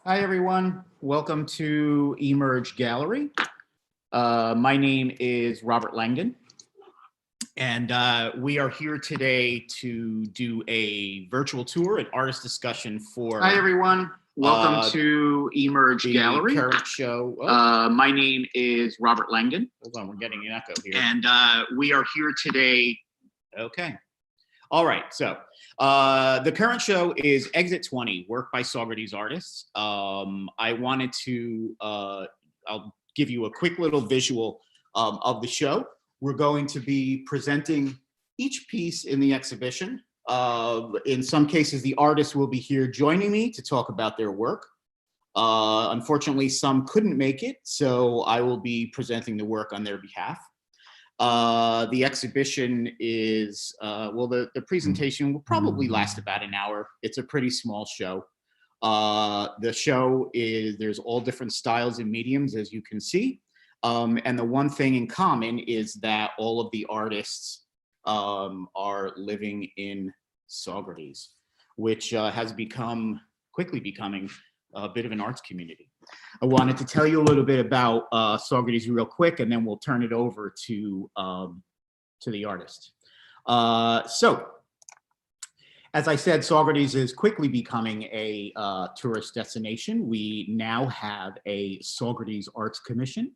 Hi, everyone. Welcome to Emerge Gallery. My name is Robert Langdon, and we are here today to do a virtual tour and artist discussion for... Hi, everyone. Welcome to Emerge Gallery. Current show. My name is Robert Langdon. Hold on, we're getting an echo here. And we are here today. Okay. All right, so the current show is Exit 20, Work by Saugerties Artists. I wanted to, I'll give you a quick little visual of the show. We're going to be presenting each piece in the exhibition. In some cases, the artists will be here joining me to talk about their work. Unfortunately, some couldn't make it, so I will be presenting the work on their behalf. The exhibition is, well, the presentation will probably last about an hour. It's a pretty small show. The show is, there's all different styles and mediums, as you can see. And the one thing in common is that all of the artists are living in Saugerties, which has become, quickly becoming a bit of an arts community. I wanted to tell you a little bit about Saugerties real quick, and then we'll turn it over to the artist. So, as I said, Saugerties is quickly becoming a tourist destination. We now have a Saugerties Arts Commission,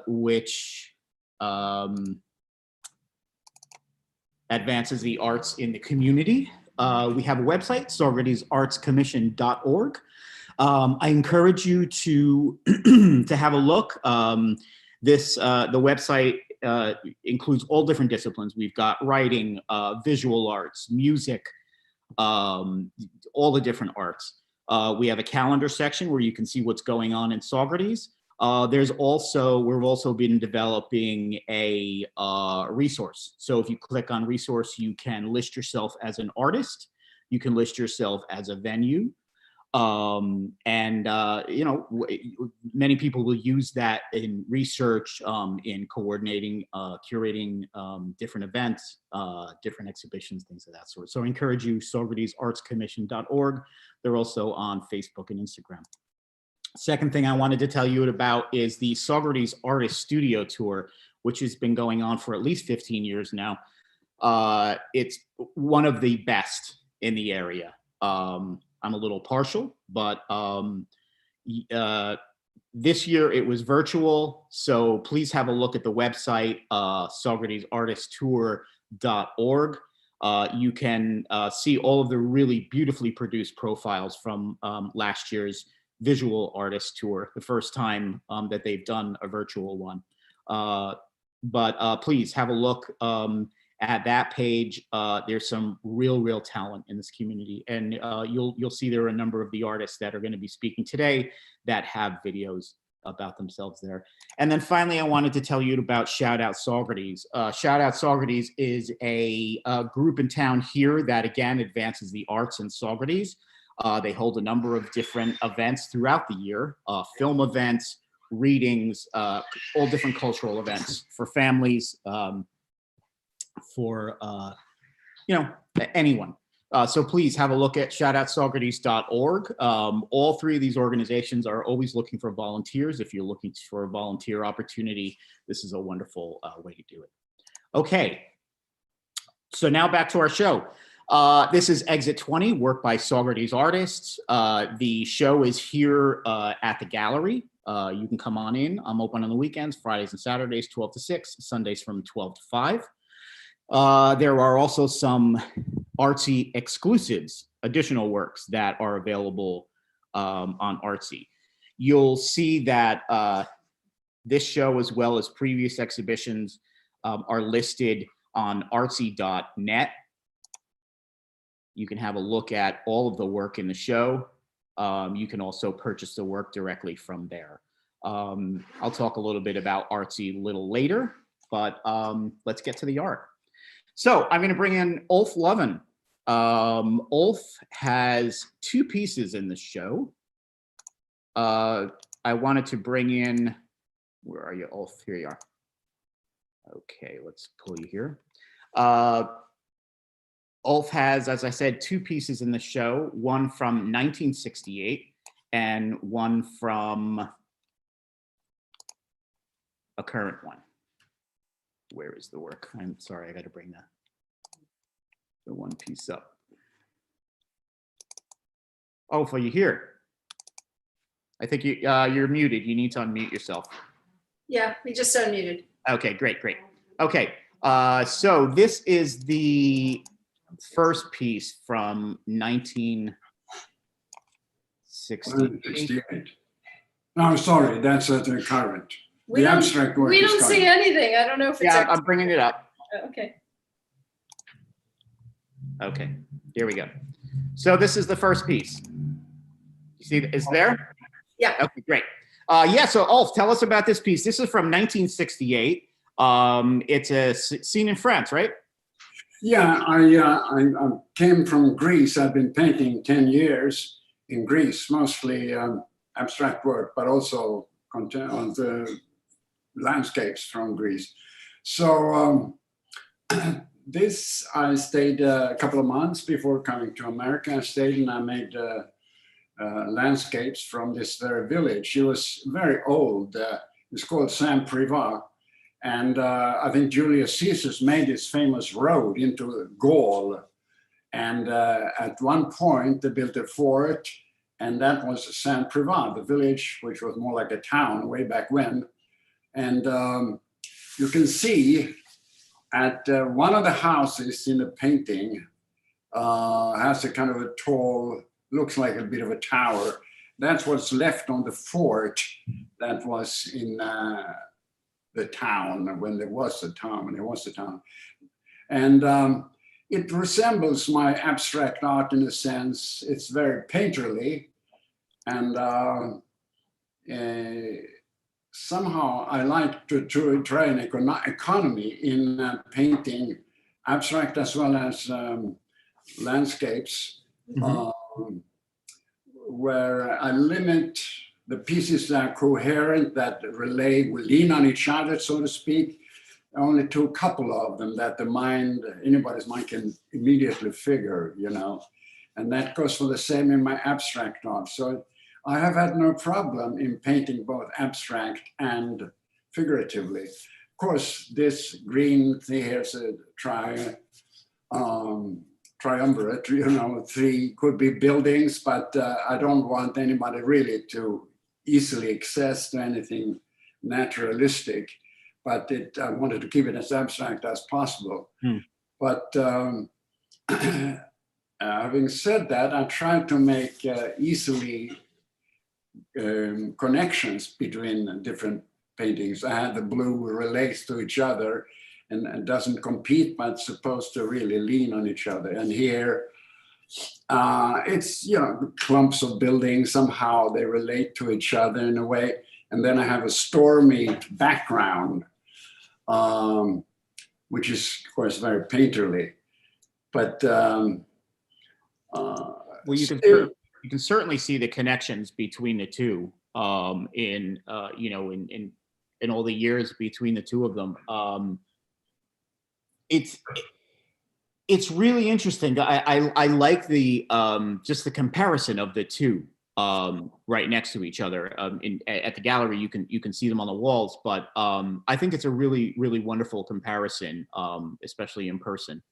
which advances the arts in the community. We have a website, saugertiesartscommission.org. I encourage you to to have a look. The website includes all different disciplines. We've got writing, visual arts, music, all the different arts. We have a calendar section where you can see what's going on in Saugerties. We've also been developing a resource. So if you click on resource, you can list yourself as an artist. You can list yourself as a venue. You know, many people will use that in research, in coordinating, curating different events, different exhibitions, things of that sort. So I encourage you, saugertiesartscommission.org. They're also on Facebook and Instagram. Second thing I wanted to tell you about is the Saugerties Artist Studio Tour, which has been going on for at least 15 years now. It's one of the best in the area. I'm a little partial, but this year it was virtual, so please have a look at the website, saugertiesartisttour.org. You can see all of the really beautifully produced profiles from last year's visual artist tour, the first time that they've done a virtual one. Please have a look at that page. There's some real talent in this community, and you'll see there are a number of the artists that are going to be speaking today that have videos about themselves there. And then finally, I wanted to tell you about Shout Out Saugerties. Shout Out Saugerties is a group in town here that again advances the arts in Saugerties. They hold a number of different events throughout the year, film events, readings, all different cultural events for families, for you know, anyone. So please have a look at shoutoutsaugerties.org. All three of these organizations are always looking for volunteers. If you're looking for a volunteer opportunity, this is a wonderful way to do it. Okay, so now back to our show. This is Exit 20, Work by Saugerties Artists. The show is here at the gallery. You can come on in. I'm open on the weekends, Fridays and Saturdays, 12 to 6, Sundays from 12 to 5. There are also some Artsy exclusives, additional works that are available on Artsy. You'll see that this show, as well as previous exhibitions, are listed on artsy.net. You can have a look at all of the work in the show. You can also purchase the work directly from there. I'll talk a little bit about Artsy a little later, but let's get to the art. So I'm going to bring in Ulf Loven. Ulf has two pieces in the show. I wanted to bring in, where are you, Ulf? Here you are. Okay, let's pull you here. Ulf has, as I said, two pieces in the show, one from 1968 and one from a current one. Where is the work? I'm sorry, I got to bring the one piece up. Oh, for you here. I think you're muted. You need to unmute yourself. Yeah, we just unmuted. Okay, great, great. Okay, so this is the first piece from 1968. No, I'm sorry, that's the current. We The don't, abstract work we is don't see current. anything. I don't know if it's. Yeah, I'm bringing it up. Okay. Okay, here we go. So this is the first piece. You see, is there? Yeah. Okay, great. Yeah, so Ulf, tell us about this piece. This is from 1968. It's a scene in France, right? Yeah, I came from Greece. I've been painting 10 years in Greece, mostly abstract work, but also on the landscapes from Greece. So this, I stayed a couple of months before coming to America. I stayed and I made landscapes from this very village. It was very old. It's called Saint-Privat. And I think Julius Caesar made this famous road into Gaul. And at one point, they built a fort, and that was Saint-Privat, the village, which was more like a town way back when. And you can see at one of the houses in the painting has a kind of a tall, looks like a bit of a tower. That's what's left on the fort that was in the town when there was a town, when there was a town. And it resembles my abstract art in a sense. It's very painterly, and somehow I like to try an economy in painting abstract as well as landscapes, where I limit the pieces that are coherent, that relate, lean on each other, so to speak. Only to a couple of them that the mind, anybody's mind can immediately figure, you know. And that goes for the same in my abstract art. So I have had no problem in painting both abstract and figuratively. Of course, this green thing here is a triumvirate, you know, 3 could be buildings, but I don't want anybody really to easily access to anything naturalistic, but I wanted to keep it as abstract as possible. But having said that, I tried to make easily connections between different paintings. I had the blue relates to each other and doesn't compete, but supposed to really lean on each other. And here, it's, you know, clumps of buildings, somehow they relate to each other in a way. And then I have a stormy background, which is, of course, very painterly. But well, you can certainly see the connections between the two in you know, in all the years between the two of them. It's really interesting. I like the just the comparison of the two right next to each other. At the gallery, you can see them on the walls, but I think it's a really wonderful comparison, especially in person.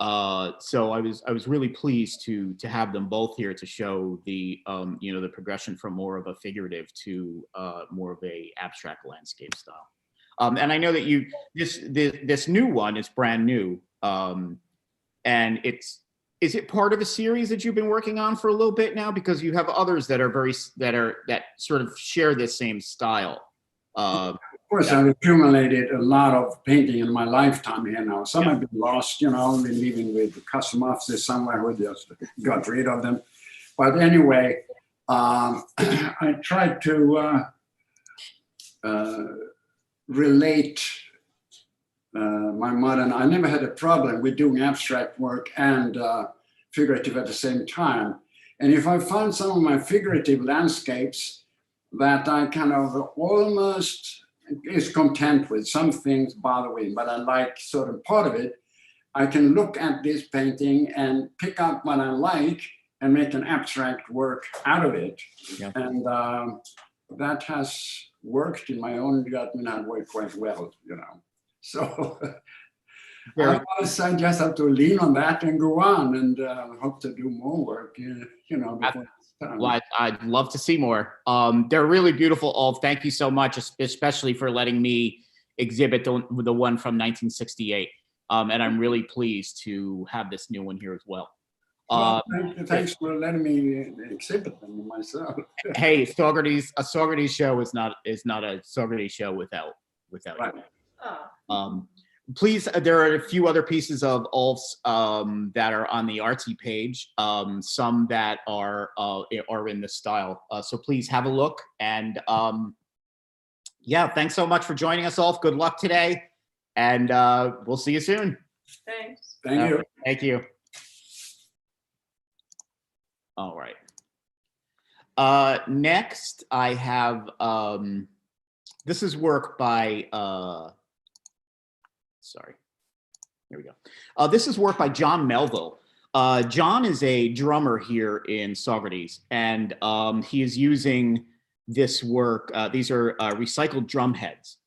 So I was really pleased to have them both here to show the you know, the progression from more of a figurative to more of a abstract landscape style. And I know that this new one is brand new. And is it part of a series that you've been working on for a little bit now? Because you have others that are that sort of share this same style. Of course, I've accumulated a lot of painting in my lifetime here now. Some have been lost, you know, been living with custom offices somewhere who just got rid of them. But anyway, I tried to relate my modern. I never had a problem with doing abstract work and figurative at the same time. And if I found some of my figurative landscapes that I kind of almost is content with, some things bother me, but I like sort of part of it, I can look at this painting and pick up what I like and make an abstract work out of it. Yeah. And that has worked in my own judgment way quite well, So Very- I just have to lean on that and go on and hope to do more work, before it's done. Well, I'd love to see more. They're really beautiful, Ulf. Thank you so much, especially for letting me exhibit the one from 1968. And I'm really pleased to have this new one here as well. Well, thanks for letting me exhibit them myself. Hey, a Saugerties show is not a Saugerties show without Right. Oh, Please, there are a few other pieces of Ulf's that are on the artsy page, some that are in the style. So please have a look. And yeah, thanks so much for joining us, Ulf. Good luck today. And we'll see you soon. thanks. Thank you. Thank you. All right. Next, I have, this is work by, sorry, here we go. This is work by John Melville. John is a drummer here in Saugerties, and he is using this work. These are recycled drum heads.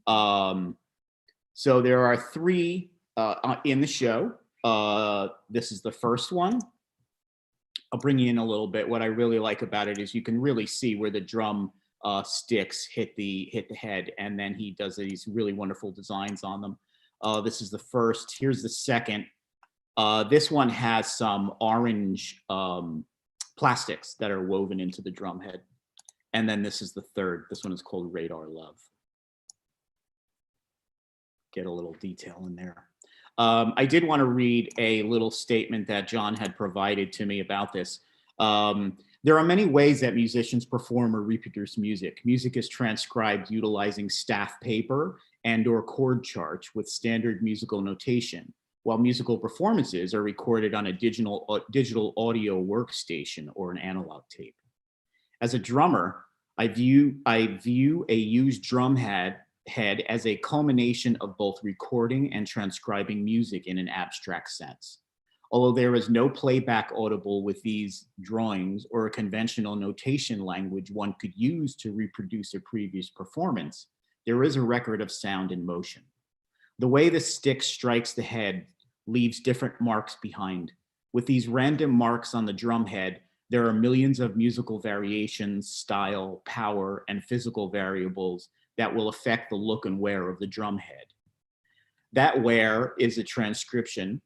So there are 3 in the show. This is the first one. I'll bring you in a little bit. What I really like about it is you can really see where the drum sticks hit the head, and then he does these really wonderful designs on them. This is the first. Here's the second. This one has some orange plastics that are woven into the drum head. And then this is the third. This one is called Radar Love. Get a little detail in there. I did want to read a little statement that John had provided to me about this. There are many ways that musicians perform or reproduce music. Music is transcribed utilizing staff paper and/or chord charts with standard musical notation, while musical performances are recorded on a digital audio workstation or an analog tape. As a drummer, I view a used drum head as a culmination of both recording and transcribing music in an abstract sense. Although there is no playback audible with these drawings or a conventional notation language one could use to reproduce a previous performance, there is a record of sound and motion. The way the stick strikes the head leaves different marks behind. With these random marks on the drum head, there are millions of musical variations, style, power, and physical variables that will affect the look and wear of the drum head. That wear is a transcription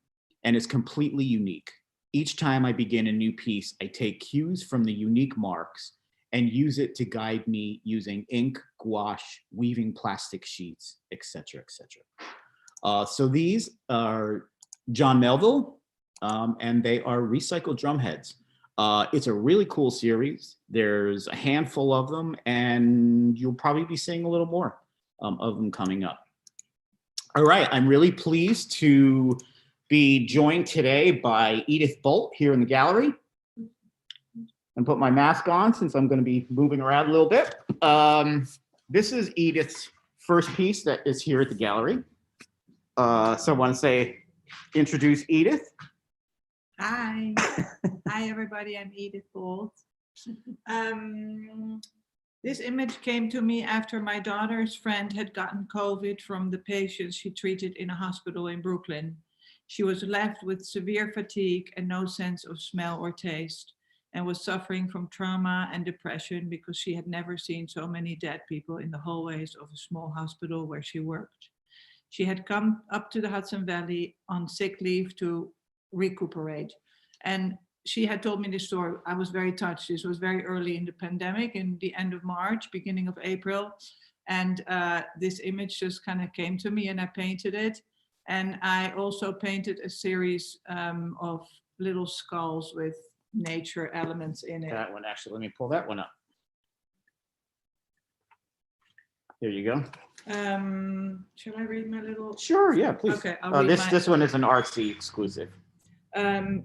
and is completely unique. Each time I begin a new piece, I take cues from the unique marks and use it to guide me using ink, gouache, weaving plastic sheets, etc., etc. So these are John Melville, and they are recycled drum heads. It's a really cool series. There's a handful of them, and you'll probably be seeing a little more of them coming up. All right, I'm really pleased to be joined today by Edith Bolt here in the gallery. And put my mask on since I'm going to be moving around a little bit. This is Edith's first piece that is here at the gallery. So I want to introduce Edith. Hi. Hi, everybody. I'm Edith Bolt. This image came to me after my daughter's friend had gotten COVID from the patients she treated in a hospital in Brooklyn. She was left with severe fatigue and no sense of smell or taste, and was suffering from trauma and depression because she had never seen so many dead people in the hallways of a small hospital where she worked. She had come up to the Hudson Valley on sick leave to recuperate. And she had told me this story. I was very touched. This was very early in the pandemic, in the end of March, beginning of April. And this image just kind of came to me and I painted it. And I also painted a series of little skulls with nature elements in it. That one, actually, let me pull that one up. There you go. Shall I read my little? Sure, yeah, please. Okay, I'll read this one is an artsy exclusive.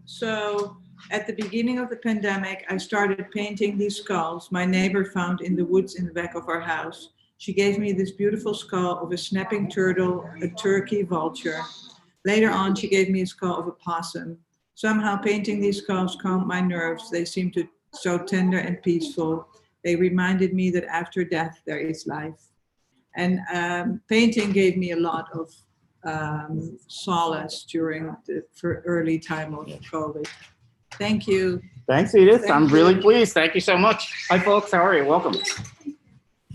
So at the beginning of the pandemic, I started painting these skulls my neighbor found in the woods in the back of our house. She gave me this beautiful skull of a snapping turtle, a turkey, vulture. Later on, she gave me a skull of a possum. Somehow painting these skulls calmed my nerves. They seemed to so tender and peaceful. They reminded me that after death there is life. And painting gave me a lot of solace during the early time of COVID. Thank you. Thanks, Edith. Thank I'm you. really pleased. Thank you so much. Hi, folks. How are you? Welcome.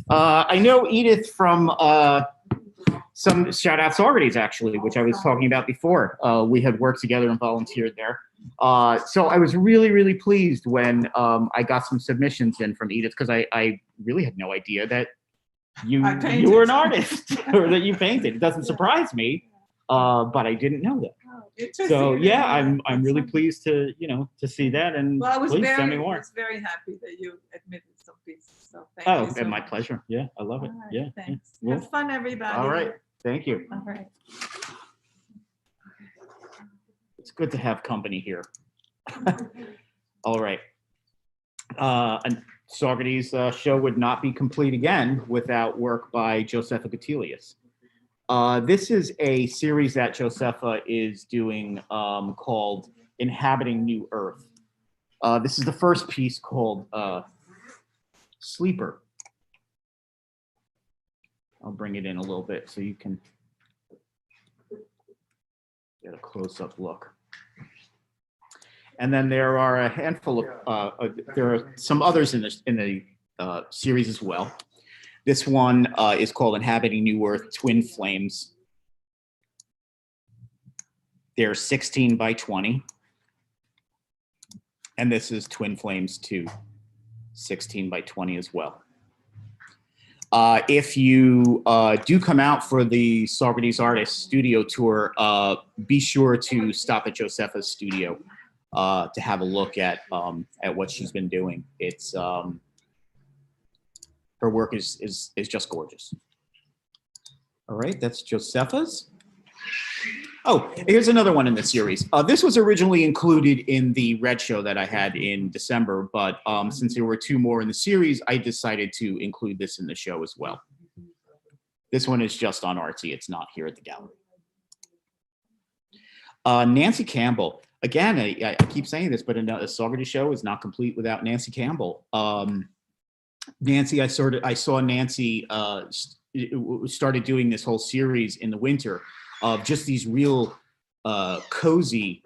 I know Edith from some Shout Out Saugerties, actually, which I was talking about before. We had worked together and volunteered there. So I was really, really pleased when I got some submissions in from Edith, because I really had no idea that you were an artist or that you painted. It doesn't surprise me, but I didn't know that. So yeah, I'm really pleased to to see that, and Well, I was please send me more. very happy that you admitted some pieces. So thank Oh, you so and my much. pleasure. Yeah, I love it. All right, Yeah. thanks. Yeah. Have fun, everybody. All right. Thank you. All right. It's good to have company here. All right. And Saugerties' show would not be complete again without work by Josepha Gatilius. This is a series that Josepha is doing called Inhabiting New Earth. This is the first piece called Sleeper. I'll bring it in a little bit so you can get a close-up look. And then there are a handful of, there are some others in the series as well. This one is called Inhabiting New Earth, Twin Flames. They're 16 by 20. And this is Twin Flames 2, 16 by 20 as well. If you do come out for the Saugerties Artist studio tour, be sure to stop at Josepha's studio to have a look at what she's been doing. It's her work is just gorgeous. All right, that's Josepha's. Oh, here's another one in the series. This was originally included in the Red show that I had in December, but since there were two more in the series, I decided to include this in the show as well. This one is just on Artsy. It's not here at the gallery. Nancy Campbell. Again, I keep saying this, but a Saugerties show is not complete without Nancy Campbell. Nancy, I saw Nancy started doing this whole series in the winter of just these real cozy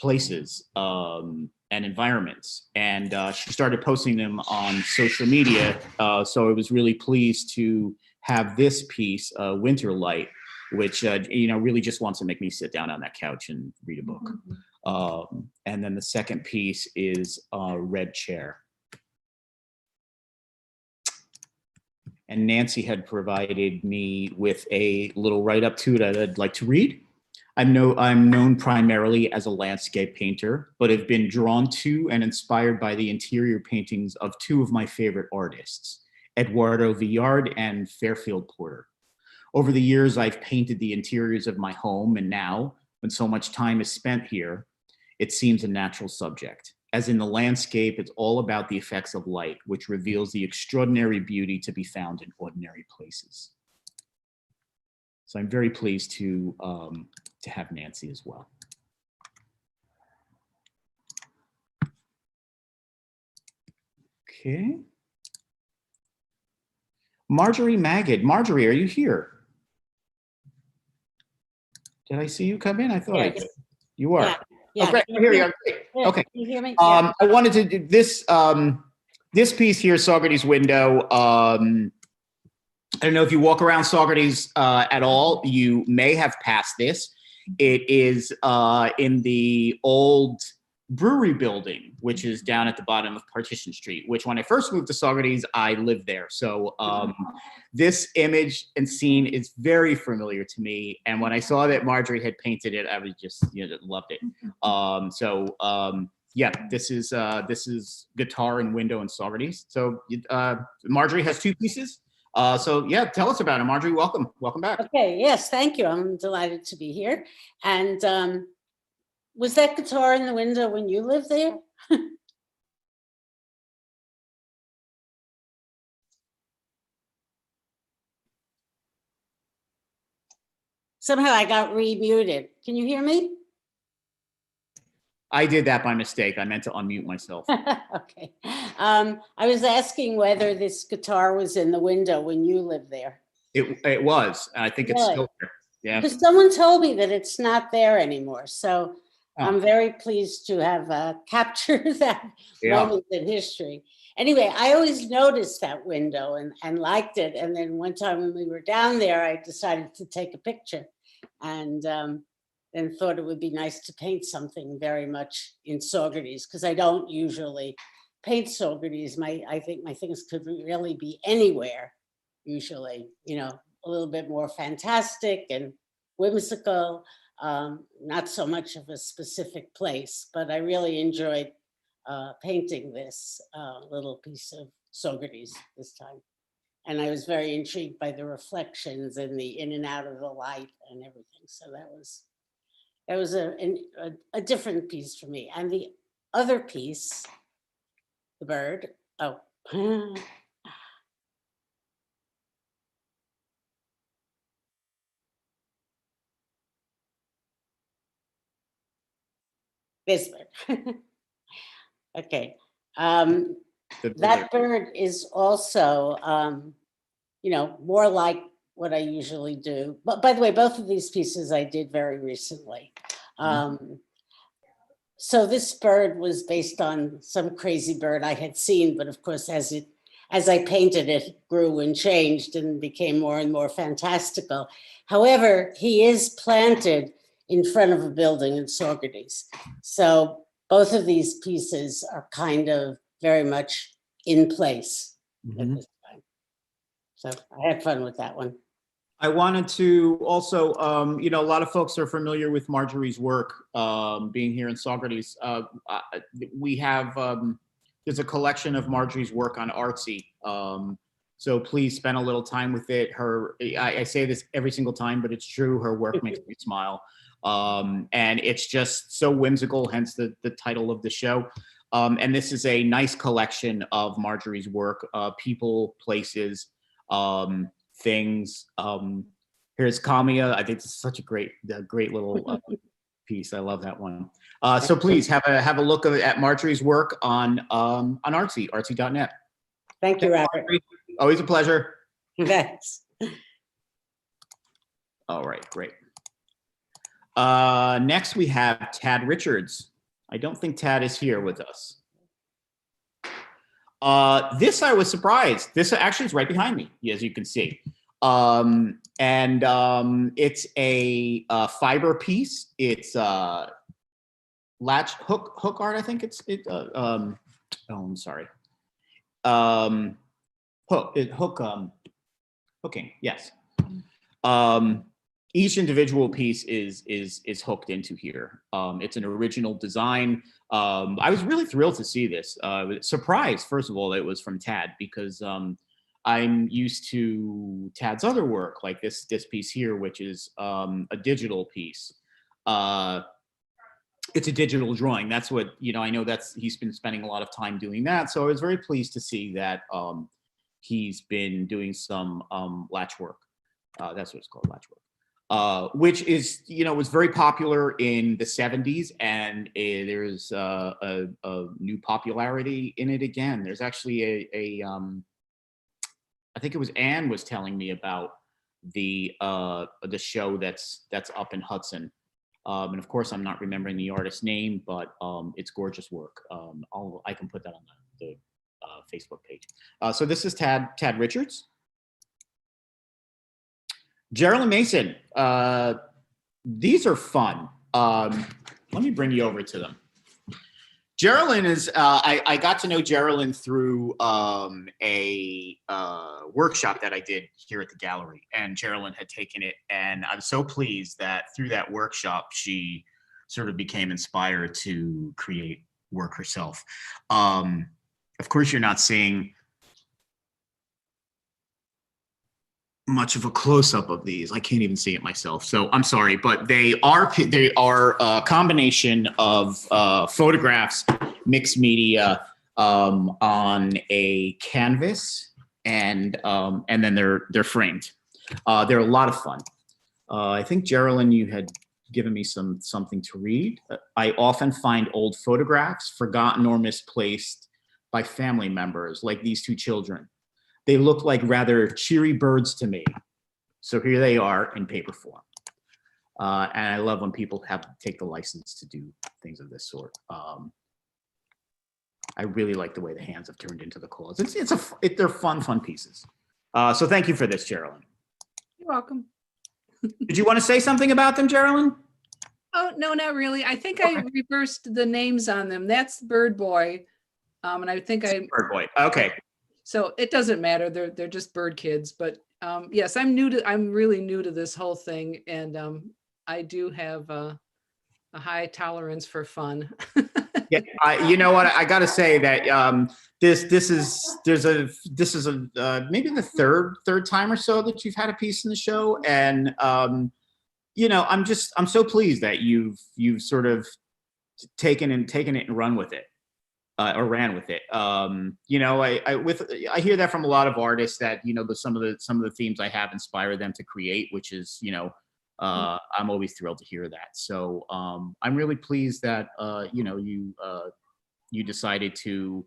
places and environments. And she started posting them on social media. So I was really pleased to have this piece, Winter Light, which really just wants to make me sit down on that couch and read a book. And then the second piece is Red Chair. And Nancy had provided me with a little write-up to it I'd like to read. I'm known primarily as a landscape painter, but have been drawn to and inspired by the interior paintings of two of my favorite artists, Eduardo Villard and Fairfield Porter. Over the years, I've painted the interiors of my home, and now, when so much time is spent here, it seems a natural subject. As in the landscape, it's all about the effects of light, which reveals the extraordinary beauty to be found in ordinary places. So I'm very pleased to have Nancy as well. Okay. Marjorie Magid. Marjorie, are you here? Did I see you come in? I thought I did. You are. Yeah. Yeah. Oh, great. Here you are. Great. Yeah. Okay. Can you hear me? Yeah. I wanted to do this. This piece here, Saugerties Window. I don't know if you walk around Saugerties at all. You may have passed this. It is in the old brewery building, which is down at the bottom of Partition Street, which when I first moved to Saugerties, I lived there. So this image and scene is very familiar to me. And when I saw that Marjorie had painted it, I was just, loved it. Yeah, this is Guitar and Window in Saugerties. So Marjorie has two pieces. So yeah, tell us about it. Marjorie, welcome back. Okay, yes, thank you. I'm delighted to be here. And was that guitar in the window when you lived there? Somehow I got remuted. Can you hear me? I did that by mistake. I meant to unmute myself. Okay. I was asking whether this guitar was in the window when you lived there. It was. And I think it's Really? still there. Yeah. Because someone told me that it's not there anymore. So Oh. I'm very pleased to have captured that Yeah. moment in history. Anyway, I always noticed that window and liked it. And then one time when we were down there, I decided to take a picture and then thought it would be nice to paint something very much in Saugerties, because I don't usually paint Saugerties. I think my things could really be anywhere, usually, you know, a little bit more fantastic and whimsical, not so much of a specific place, but I really enjoyed painting this little piece of Saugerties this time. And I was very intrigued by the reflections and the in and out of the light and everything. So that was a different piece for me. And the other piece, the bird, oh. This bird. Okay. That bird is also, you know, more like what I usually do. But by the way, both of these pieces I did very recently. So this bird was based on some crazy bird I had seen, but of course, as I painted it, it grew and changed and became more and more fantastical. However, he is planted in front of a building in Saugerties. So both of these pieces are kind of very much in place at this time. So I had fun with that one. I wanted to also, you know, a lot of folks are familiar with Marjorie's work, being here in Saugerties. We have, there's a collection of Marjorie's work on Artsy. So please spend a little time with it. I say this every single time, but it's true. Her work makes me smile. And it's just so whimsical, hence the title of the show. And this is a nice collection of Marjorie's work, people, places, things. Here's Kamiya. I think this is such a great little piece. I love that one. So please have a look at Marjorie's work on artsy.net. Thank you, Robert. Always a pleasure. Thanks. All right, great. Next we have Tad Richards. I don't think Tad is here with us. This I was surprised. This actually is right behind me, as you can see. It's a fiber piece. It's latch hook art. I think oh, I'm sorry. Hooking. Yes. Each individual piece is hooked into here. It's an original design. I was really thrilled to see this. Surprised, first of all, that it was from Tad, because I'm used to Tad's other work, like this piece here, which is a digital piece. It's a digital drawing. That's what, you know, I know he's been spending a lot of time doing that. So I was very pleased to see that he's been doing some latch work. That's what it's called, latch work. Which is, you know, was very popular in the 70s, and there's a new popularity in it again. There's actually I think it was Anne was telling me about the show that's up in Hudson. And of course, I'm not remembering the artist's name, but it's gorgeous work. I can put that on the Facebook page. So this is Tad Richards. Jerelyn Mason, these are fun. Let me bring you over to them. Jerelyn is, I got to know Jerelyn through a workshop that I did here at the gallery, and Jerelyn had taken it, and I'm so pleased that through that workshop, she sort of became inspired to create work herself. Of course, you're not seeing much of a close-up of these. I can't even see it myself, so I'm sorry, but they are a combination of photographs, mixed media, on a canvas, and then they're framed. They're a lot of fun. I think Jerelyn, you had given me something to read. I often find old photographs forgotten or misplaced by family members, like these two children. They look like rather cheery birds to me. So here they are in paper form. And I love when people take the license to do things of this sort. I really like the way the hands have turned into the claws. They're fun pieces. So thank you for this, Jerelyn. You're welcome. Did you want to say something about them, Jerelyn? Oh, no, not really. I think I reversed the names on them. That's Bird Boy. And I think Bird Boy. Okay. So it doesn't matter. They're just bird kids. But yes, I'm really new to this whole thing. And I do have a high tolerance for fun. Yeah, you know what? I got to say that this is maybe the third time or so that you've had a piece in the show, and you know, I'm so pleased that you've sort of taken it and run with it, or ran with it. You know, I hear that from a lot of artists that, you know, some of the themes I have inspire them to create, which is, you know. I'm always thrilled to hear that. So I'm really pleased that you know, you decided to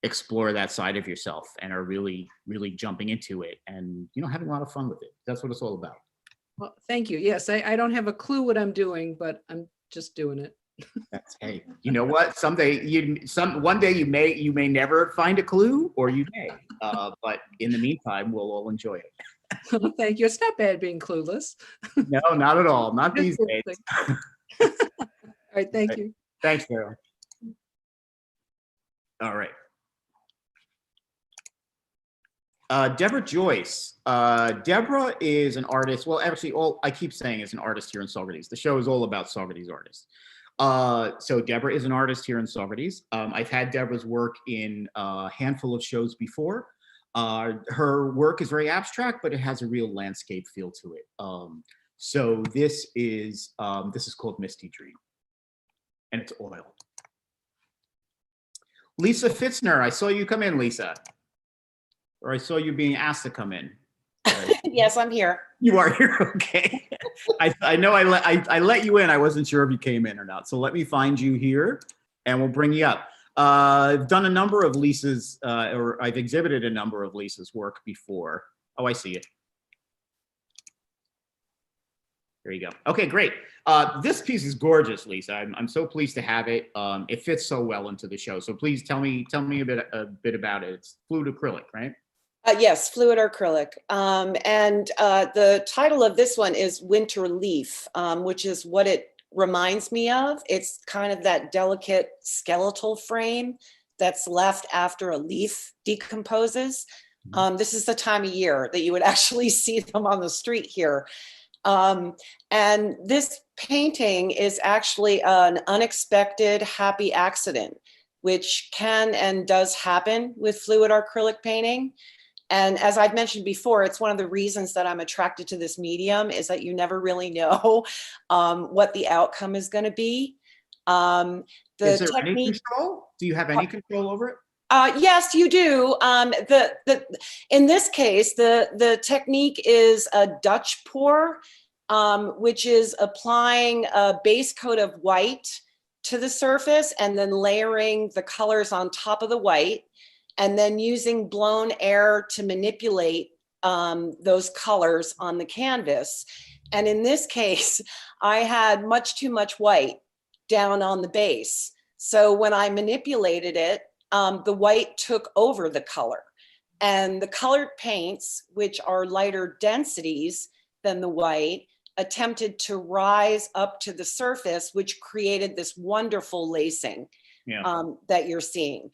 explore that side of yourself and are really jumping into it and, you know, having a lot of fun with it. That's what it's all about. Well, thank you. Yes, I don't have a clue what I'm doing, but I'm just doing it. Hey, you know what? One day you may never find a clue, or you may. But in the meantime, we'll all enjoy it. Thank you. It's not bad being clueless. No, not at all. Not these days. All right. Thank you. Thanks, Carol. All right. Deborah Joyce. Deborah is an artist. Well, actually, I keep saying is an artist here in Saugerties. The show is all about Saugerties artists. So Deborah is an artist here in Saugerties. I've had Deborah's work in a handful of shows before. Her work is very abstract, but it has a real landscape feel to it. So this is called Misty Dream, and it's oil. Lisa Pfitzner, I saw you come in, Lisa, or I saw you being asked to come in. Yes, I'm here. You are here, okay. I know I let you in. I wasn't sure if you came in or not. So let me find you here, and we'll bring you up. I've done a number of Lisa's, or I've exhibited a number of Lisa's work before. Oh, I see it. There you go. Okay, great. This piece is gorgeous, Lisa. I'm so pleased to have it. It fits so well into the show. So please tell me a bit about it. It's fluid acrylic, right? Yes, fluid acrylic. And the title of this one is Winter Leaf, which is what it reminds me of. It's kind of that delicate skeletal frame that's left after a leaf decomposes. This is the time of year that you would actually see them on the street here. And this painting is actually an unexpected happy accident, which can and does happen with fluid acrylic painting. And as I've mentioned before, it's one of the reasons that I'm attracted to this medium is that you never really know what the outcome is going to be. Is there any control? Do you have any control over it? Yes, you do. In this case, the technique is a Dutch pour, which is applying a base coat of white to the surface and then layering the colors on top of the white, and then using blown air to manipulate those colors on the canvas. And in this case, I had much too much white down on the base. So when I manipulated it, the white took over the color. And the colored paints, which are lighter densities than the white, attempted to rise up to the surface, which created this wonderful lacing that you're seeing.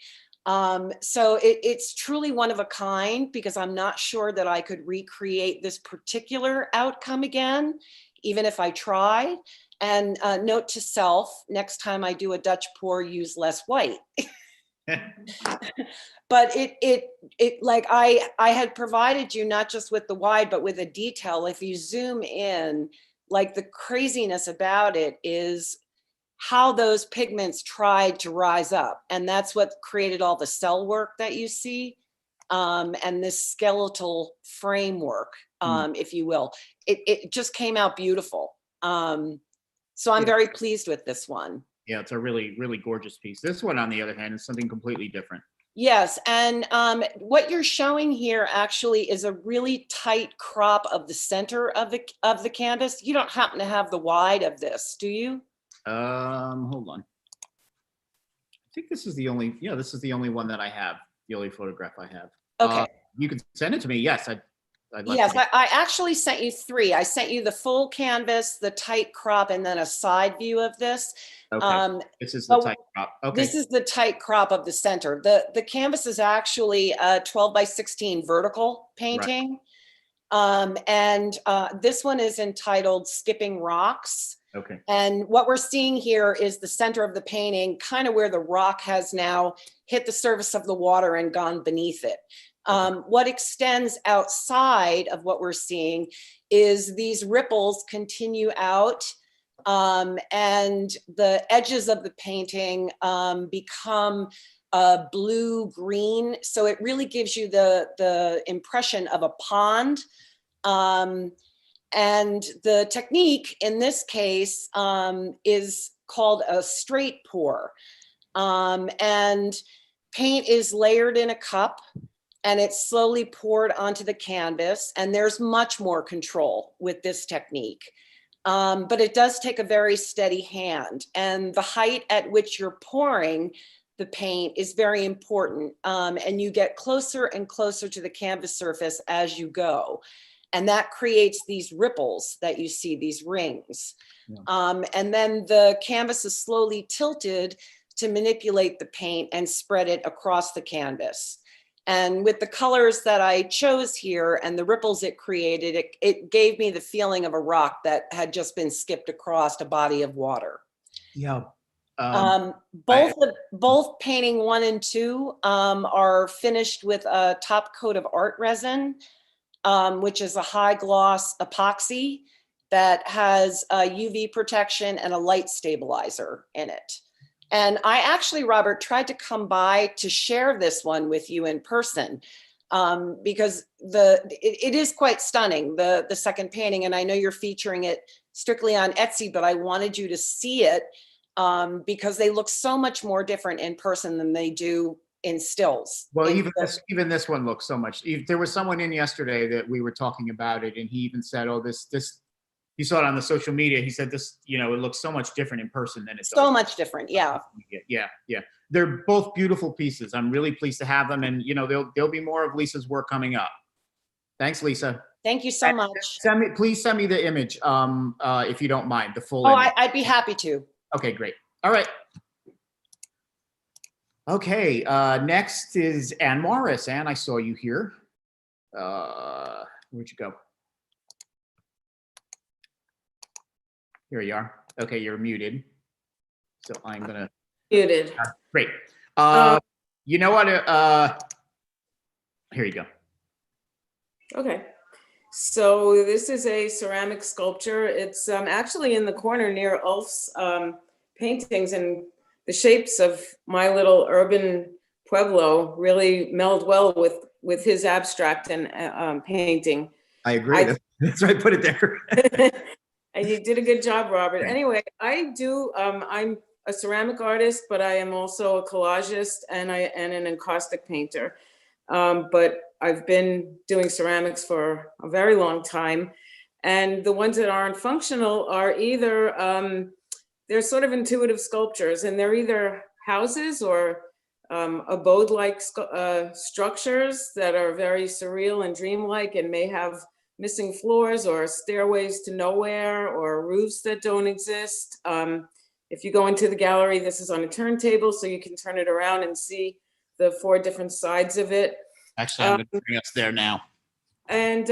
So it's truly one of a kind, because I'm not sure that I could recreate this particular outcome again, even if I tried. And note to self, next time I do a Dutch pour, use less white. But it like I had provided you not just with the wide, but with a detail. If you zoom in, like the craziness about it is how those pigments tried to rise up. And that's what created all the cell work that you see, and this skeletal framework, if you will. It just came out beautiful. So I'm Yeah. very pleased with this one. Yeah, it's a really, really gorgeous piece. This one, on the other hand, is something completely different. Yes, and what you're showing here actually is a really tight crop of the center of the canvas. You don't happen to have the wide of this, do you? Hold on. I think this is the only, this is the only one that I have, the only photograph I have. Okay. You can send it to me. Yes, I'd like Yes, to. I actually sent you 3. I sent you the full canvas, the tight crop, and then a side view of this. Okay, this is the but tight crop. Okay. This is the tight crop of the center. The canvas is actually a 12 by 16 vertical painting. And this one is entitled Skipping Rocks. Okay. And what we're seeing here is the center of the painting, kind of where the rock has now hit the surface of the water and gone beneath it. What extends outside of what we're seeing is these ripples continue out, and the edges of the painting become blue-green. So it really gives you the impression of a pond. And the technique in this case is called a straight pour. And paint is layered in a cup and it's slowly poured onto the canvas. And there's much more control with this technique. But it does take a very steady hand. And the height at which you're pouring the paint is very important. And you get closer and closer to the canvas surface as you go. And that creates these ripples that you see, these rings. Yeah. And then the canvas is slowly tilted to manipulate the paint and spread it across the canvas. And with the colors that I chose here and the ripples it created, it gave me the feeling of a rock that had just been skipped across a body of water. Yeah. Both painting 1 and 2 are finished with a top coat of art resin, which is a high gloss epoxy that has a UV protection and a light stabilizer in it. And I actually, Robert, tried to come by to share this one with you in person because it is quite stunning, the second painting. And I know you're featuring it strictly on Etsy, but I wanted you to see it because they look so much more different in person than they do in stills. Well, even this one looks so much. There was someone in yesterday that we were talking about it, and he even said, "Oh, this." He saw it on the social media. He said, "This, it looks so much different in person than it does." So much different, yeah. Yeah. They're both beautiful pieces. I'm really pleased to have them, and there'll be more of Lisa's work coming up. Thanks, Lisa. Thank you so much. Please send me the image, if you don't mind, the full. Oh, image. I'd be happy to. Okay, great. All right. Okay, next is Annemaris. Anne, I saw you here. Where'd you go? Here you are. Okay, you're muted. So I'm gonna. Muted. Great. You know what? Here you go. Okay. So this is a ceramic sculpture. It's actually in the corner near Ulf's paintings, and the shapes of my little urban pueblo really meld well with his abstract and painting. I agree. That's why I put it there. And you did a good job, Robert. Anyway, I'm a ceramic artist, but I am also a collagist and an encaustic painter. But I've been doing ceramics for a very long time. And the ones that aren't functional are either, they're sort of intuitive sculptures, and they're either houses or abode-like structures that are very surreal and dreamlike and may have missing floors or stairways to nowhere or roofs that don't exist. If you go into the gallery, this is on a turntable, so you can turn it around and see the 4 different sides of it. Actually, I'm going to bring us there now. And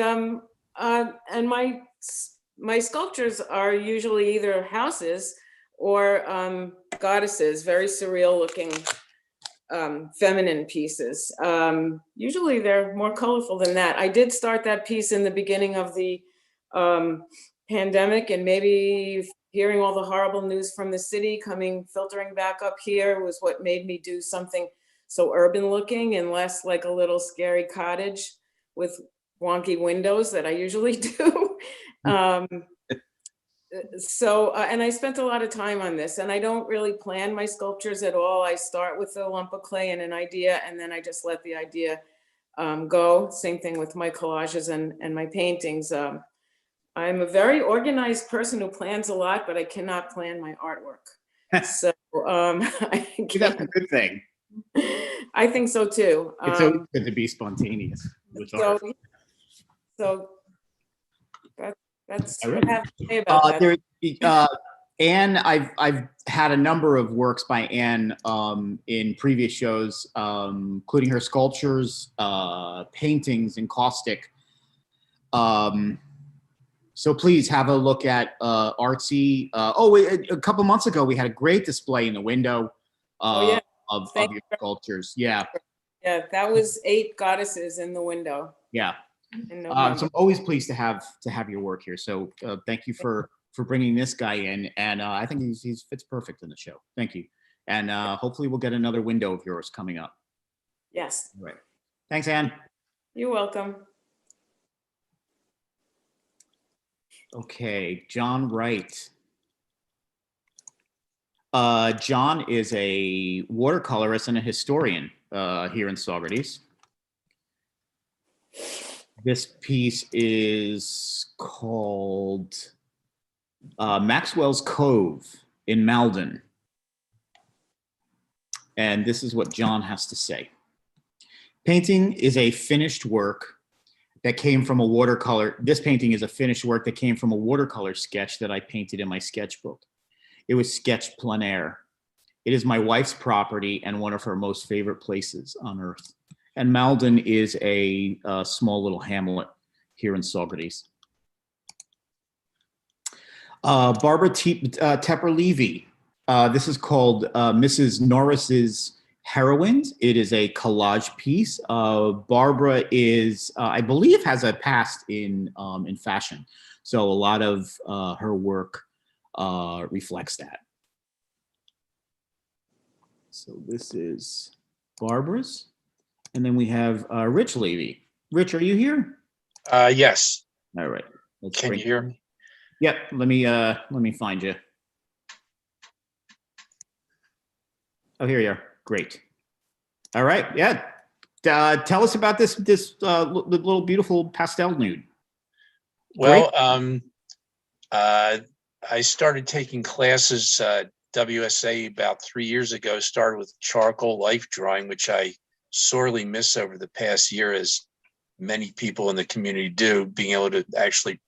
my sculptures are usually either houses or goddesses, very surreal looking feminine pieces. Usually they're more colorful than that. I did start that piece in the beginning of the pandemic, and maybe hearing all the horrible news from the city filtering back up here was what made me do something so urban looking and less like a little scary cottage with wonky windows that I usually do. And I spent a lot of time on this, and I don't really plan my sculptures at all. I start with a lump of clay and an idea, and then I just let the idea go. Same thing with my collages and my paintings. I'm a very organized person who plans a lot, but I cannot plan my artwork. So I That's a good thing. I think so too. It's always good to be spontaneous with art. So that's what I have to say about that. Anne, I've had a number of works by Anne in previous shows, including her sculptures, paintings, and caustic. So please have a look at Artsy. A couple months ago, we had a great display in the window of your sculptures. Yeah. Yeah, that was 8 goddesses in the window. Yeah. So I'm always pleased to have your work here. So thank you for bringing this guy in, and I think he fits perfect in the show. Thank you, and hopefully we'll get another window of yours coming up. Yes. All right. Thanks, Anne. You're welcome. Okay, John Wright. John is a watercolorist and a historian here in Saugerties. This piece is called Maxwell's Cove in Malden. And this is what John has to say. Painting is a finished work that came from a watercolor. This painting is a finished work that came from a watercolor sketch that I painted in my sketchbook. It was sketched plein air. It is my wife's property and one of her most favorite places on earth. And Malden is a small little hamlet here in Saugerties. Barbara Tepper Levy. This is called Mrs. Norris's Heroines. It is a collage piece. Barbara is, I believe, has a past in fashion. So a lot of her work reflects that. So this is Barbara's. And then we have Rich Levy. Rich, are you here? Yes. All right. Can you hear me? Yep. Let me find you. Oh, here you are. Great. All right. Yeah. Tell us about this little beautiful pastel nude. Well, I started taking classes WSA about 3 years ago. Started with charcoal life drawing, which I sorely miss over the past year, as many people in the community do, being able to actually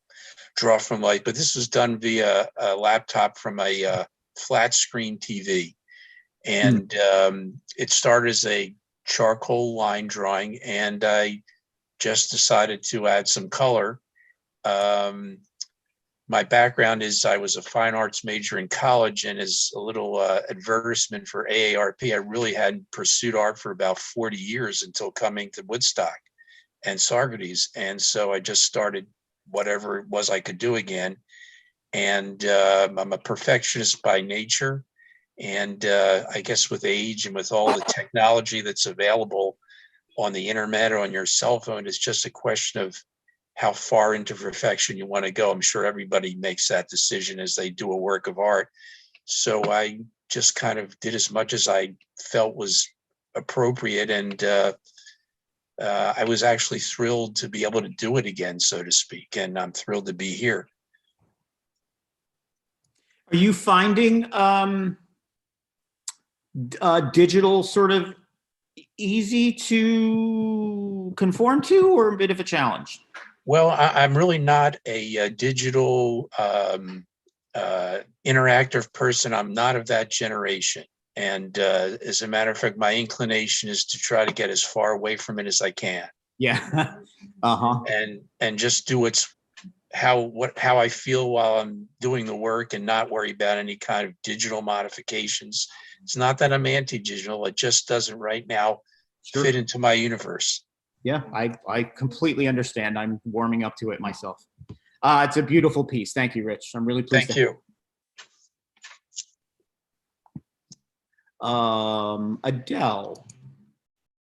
draw from light. But this was done via a laptop from a flat screen TV. And it started as a charcoal line drawing, and I just decided to add some color. My background is I was a fine arts major in college, and as a little advertisement for AARP, I really hadn't pursued art for about 40 years until coming to Woodstock and Saugerties. And so I just started whatever it was I could do again. And I'm a perfectionist by nature. And I guess with age and with all the technology that's available on the internet or on your cell phone, it's just a question of how far into perfection you want to go. I'm sure everybody makes that decision as they do a work of art. So I just kind of did as much as I felt was appropriate. And I was actually thrilled to be able to do it again, so to speak. And I'm thrilled to be here. Are you finding digital sort of easy to conform to, or a bit of a challenge? Well, I'm really not a digital interactive person. I'm not of that generation. And as a matter of fact, my inclination is to try to get as far away from it as I can. Yeah. And just do how I feel while I'm doing the work, and not worry about any kind of digital modifications. It's not that I'm anti-digital. It just doesn't right now fit into my universe. Yeah, I completely understand. I'm warming up to it myself. It's a beautiful piece. Thank you, Rich. I'm really pleased. Thank you. Adele.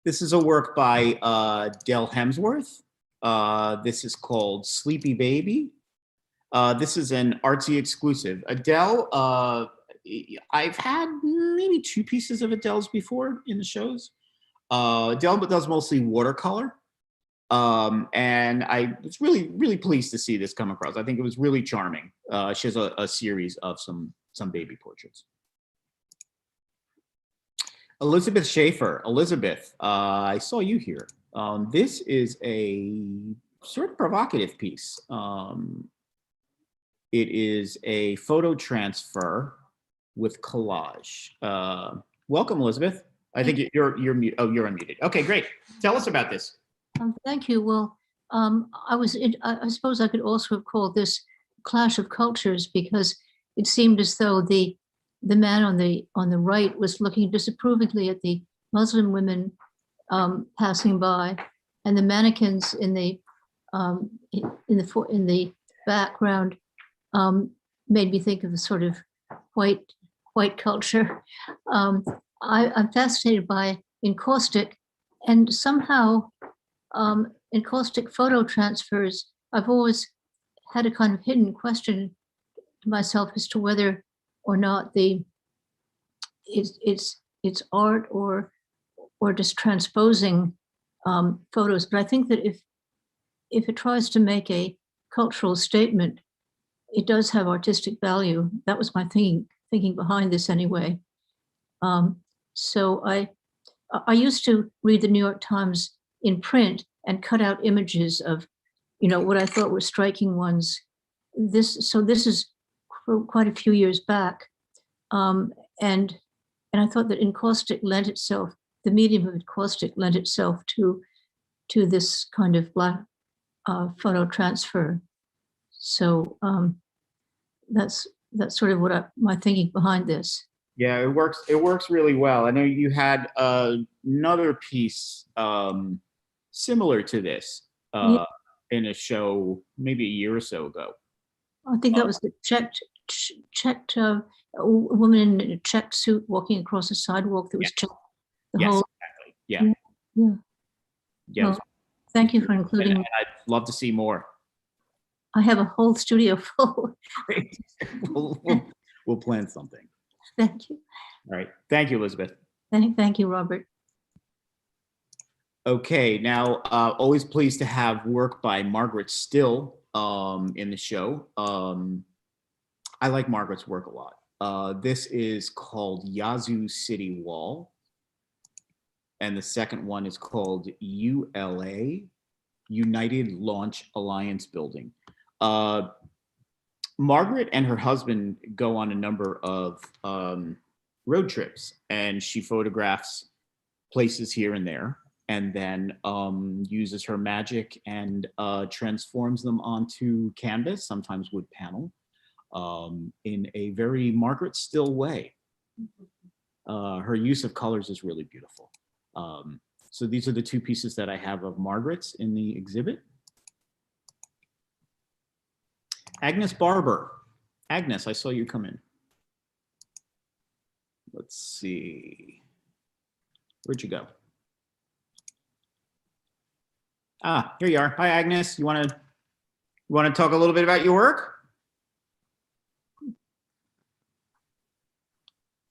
This is a work by Dell Hemsworth. This is called Sleepy Baby. This is an artsy exclusive. Adele, I've had maybe 2 pieces of Adele's before in the shows. Adele does mostly watercolor. And I was really pleased to see this come across. I think it was really charming. She has a series of some baby portraits. Elizabeth Shafer. Elizabeth, I saw you here. This is a sort of provocative piece. It is a photo transfer with collage. Welcome, Elizabeth. I think you're unmuted. Okay, great. Tell us about this. Thank you. Well, I suppose I could also have called this clash of cultures, because it seemed as though the man on the right was looking disapprovingly at the Muslim women passing by, and the mannequins in the background made me think of a sort of white culture. I'm fascinated by encaustic, and somehow encaustic photo transfers, I've always had a kind of hidden question to myself as to whether or not it's art or just transposing photos. But I think that if it tries to make a cultural statement, it does have artistic value. That was my thinking behind this anyway. So I used to read the New York Times in print and cut out images of, what I thought were striking ones. This is quite a few years back. And I thought that encaustic lent itself, the medium of encaustic lent itself to this kind of black photo transfer. So that's sort of what my thinking behind this. Yeah, it works really well. I know you had another piece similar to this in a show maybe a year or so ago. I think that was the checked a woman in a checked suit walking across a sidewalk that was checked. Exactly. Yeah. Well, thank you for including me. I'd love to see more. I have a whole studio full. Great. We'll plan something. Thank you. All right. Thank you, Elizabeth. Thank you, Robert. Okay, now always pleased to have work by Margaret Still in the show. I like Margaret's work a lot. This is called Yazoo City Wall. And the second one is called ULA, United Launch Alliance Building. Margaret and her husband go on a number of road trips, and she photographs places here and there, and then uses her magic and transforms them onto canvas, sometimes wood panel, in a very Margaret Still way. Her use of colors is really beautiful. So these are the 2 pieces that I have of Margaret's in the exhibit. Agnes Barber. Agnes, I saw you come in. Let's see. Where'd you go? Ah, here you are. Hi, Agnes. You want to talk a little bit about your work?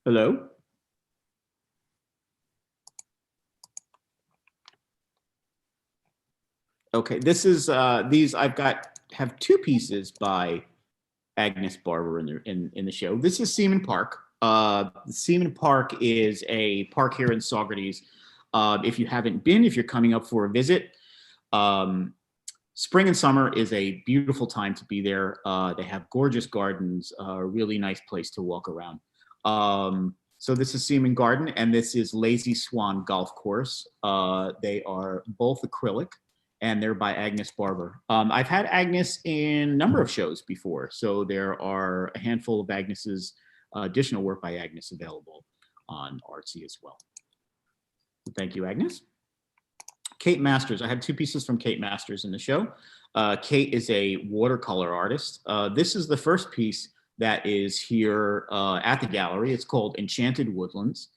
Hello? Okay, this is have 2 pieces by Agnes Barber in the show. This is Seaman Park. Seaman Park is a park here in Saugerties. If you haven't been, if you're coming up for a visit, spring and summer is a beautiful time to be there. They have gorgeous gardens, a really nice place to walk around. So this is Seaman Garden, and this is Lazy Swan Golf Course. They are both acrylic, and they're by Agnes Barber. I've had Agnes in a number of shows before, so there are a handful of Agnes's additional work by Agnes available on Artsy as well. Thank you, Agnes. Kate Masters. I have 2 pieces from Kate Masters in the show. Kate is a watercolor artist. This is the first piece that is here at the gallery. It's called Enchanted Woodlands.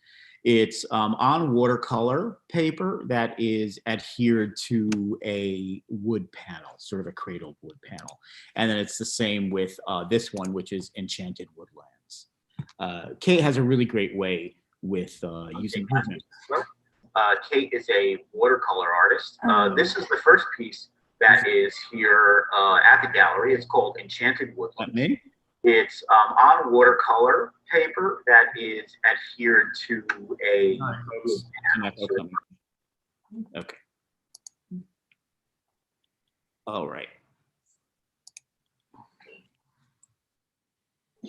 It's on watercolor paper that is adhered to a wood panel, sort of a cradled wood panel. And then it's the same with this one, which is Enchanted Woodlands. Kate has a really great way with using movement. Kate is a watercolor artist. This is the first piece that is here at the gallery. It's called Enchanted Woodland. Me? It's on watercolor paper that is adhered to a Okay. All right.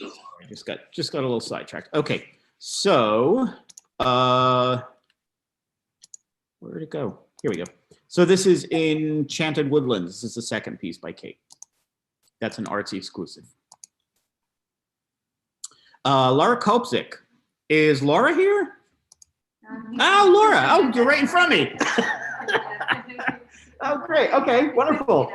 I just got a little sidetracked. Okay, so where did it go? Here we go. So this is Enchanted Woodlands. This is the second piece by Kate. That's an artsy exclusive. Laura Kopczak. Is Laura here? Oh, Laura. Oh, you're right in front of me. Oh, great. Okay, wonderful.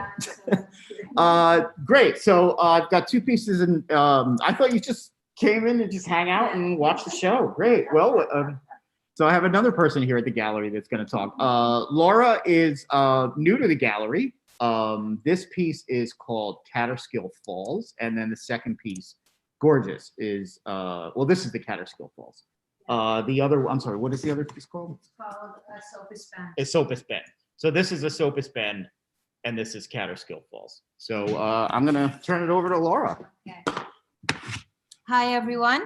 Great. So I've got two pieces, and I thought you just came in and just hang out and watch the show. Great. Well, so I have another person here at the gallery that's going to talk. Laura is new to the gallery. This piece is called Tatterskill Falls, and then the second piece, gorgeous, is well, this is the Tatterskill Falls. The other, I'm sorry, what is the other piece called? It's called Soapus Bend. Esopus Bend. So this is Esopus Bend, and this is Tatterskill Falls. So I'm gonna turn it over to Laura. Okay. Hi, everyone.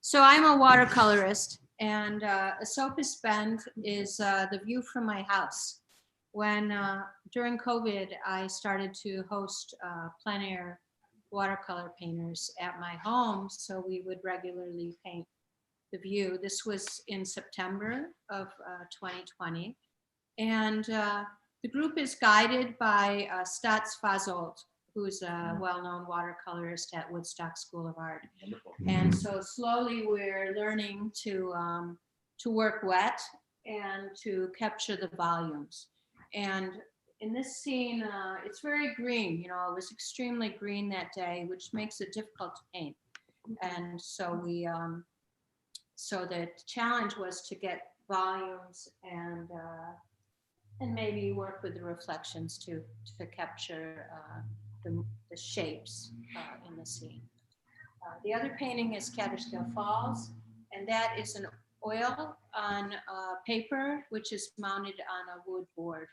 So I'm a watercolorist, and Esopus Bend is the view from my house. When during COVID, I started to host plein air watercolor painters at my home, so we would regularly paint the view. This was in September of 2020. And the group is guided by Stats Fazolt, who's a well-known watercolorist at Woodstock School of Art. And so slowly we're learning to work wet and to capture the volumes. And in this scene, it's very green. You know, it was extremely green that day, which makes it difficult to paint. And so we, so the challenge was to get volumes and maybe work with the reflections to capture the shapes in the scene. The other painting is Tatterskill Falls, and that is an oil on paper, which is mounted on a wood board.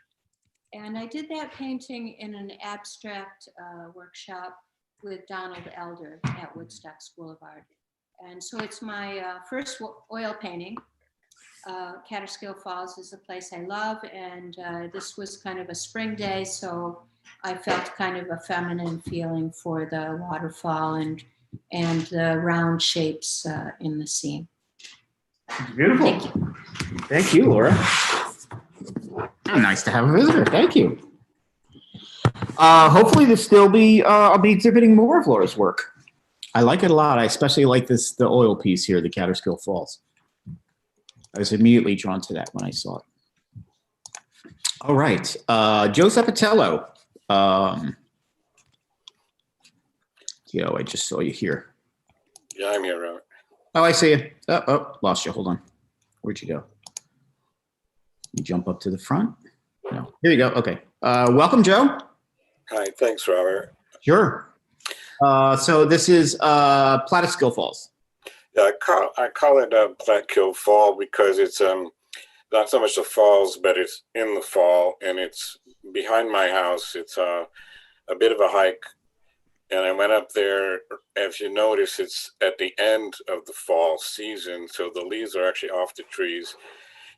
And I did that painting in an abstract workshop with Donald Elder at Woodstock School of Art. And so it's my first oil painting. Tatterskill Falls is a place I love, and this was kind of a spring day, so I felt kind of a feminine feeling for the waterfall and the round shapes in the scene. Beautiful. Thank you. Thank you, Laura. Nice to have a visitor. Thank you. Hopefully this still be, I'll be exhibiting more of Laura's work. I like it a lot. I especially like the oil piece here, the Tatterskill Falls. I was immediately drawn to that when I saw it. All right, Joe Zeppetello. Yo, I just saw you here. Yeah, I'm here, Robert. Oh, I see you. Oh, lost you. Hold on. Where'd you go? You jump up to the front? No. Here you go. Okay. Welcome, Joe. Hi, thanks, Robert. Sure. So this is Platyskill Falls. Yeah, I call it Platyskill Fall because it's not so much the falls, but it's in the fall, and it's behind my house. It's a bit of a hike, and I went up there. As you notice, it's at the end of the fall season, so the leaves are actually off the trees.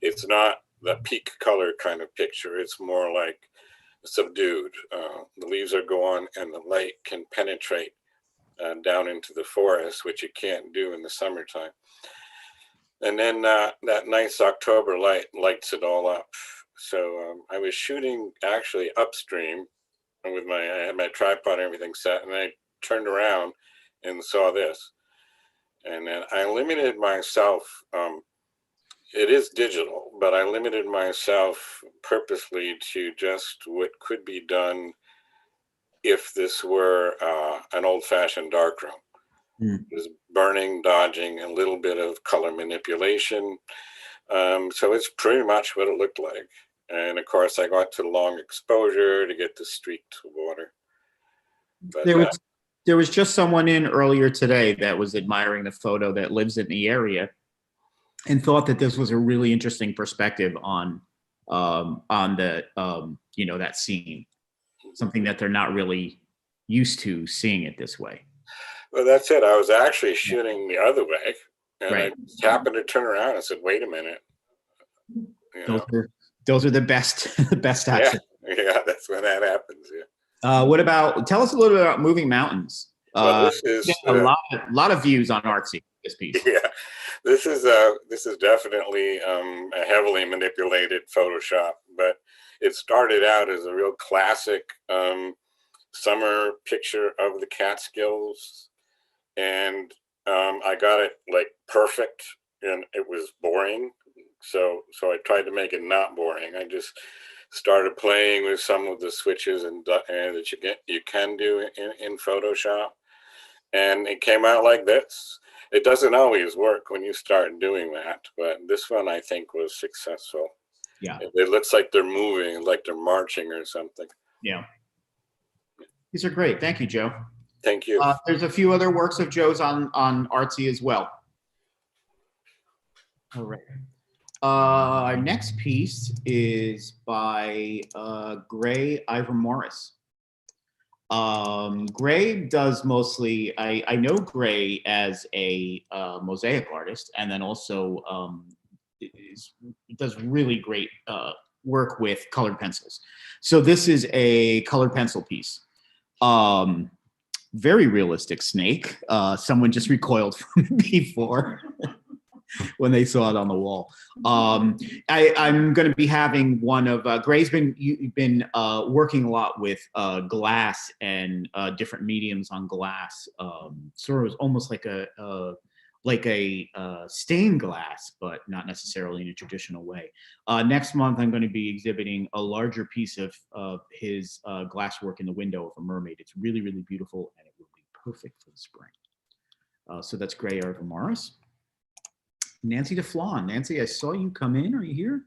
It's not the peak color kind of picture. It's more like subdued. The leaves are gone, and the light can penetrate down into the forest, which you can't do in the summertime. And then that nice October light lights it all up. So I was shooting actually upstream with I had my tripod and everything set, and I turned around and saw this. And then I limited myself, it is digital, but I limited myself purposely to just what could be done if this were an old-fashioned darkroom. There's burning, dodging, a little bit of color manipulation. So it's pretty much what it looked like. And of course, I got to long exposure to get the streaked water. But, there was just someone in earlier today that was admiring the photo that lives in the area and thought that this was a really interesting perspective on the that scene, something that they're not really used to seeing it this way. Well, that's it. I was actually shooting the other way, and I just happened to turn around and said, "Wait a minute." Those are the best actions. Yeah, that's when that happens. Yeah. What about? Tell us a little bit about Moving Mountains. Well, this is a lot of views on Artsy. This piece. Yeah, this is definitely a heavily manipulated Photoshop, but it started out as a real classic summer picture of the Catskills, and I got it like perfect, and it was boring. So I tried to make it not boring. I just started playing with some of the switches and that you can do in Photoshop, and it came out like this. It doesn't always work when you start doing that, but this one I think was successful. Yeah, it looks like they're moving, like they're marching or something. Yeah, these are great. Thank you, Joe. Thank you. There's a few other works of Joe's on Artsy as well. All right. Our next piece is by Gray Ivor Morris. Gray does mostly, I know Gray as a mosaic artist, and then also does really great work with colored pencils. So this is a colored pencil piece. Very realistic snake. Someone just recoiled from it before when they saw it on the wall. I'm going to be having one of Gray's been working a lot with glass and different mediums on glass. Sort of almost like a stained glass, but not necessarily in a traditional way. Next month, I'm going to be exhibiting a larger piece of his glass work in the window of a mermaid. It's really, really beautiful, and it will be perfect for the spring. So that's Gray Ivor Morris. Nancy deFlon. Nancy, I saw you come in. Are you here?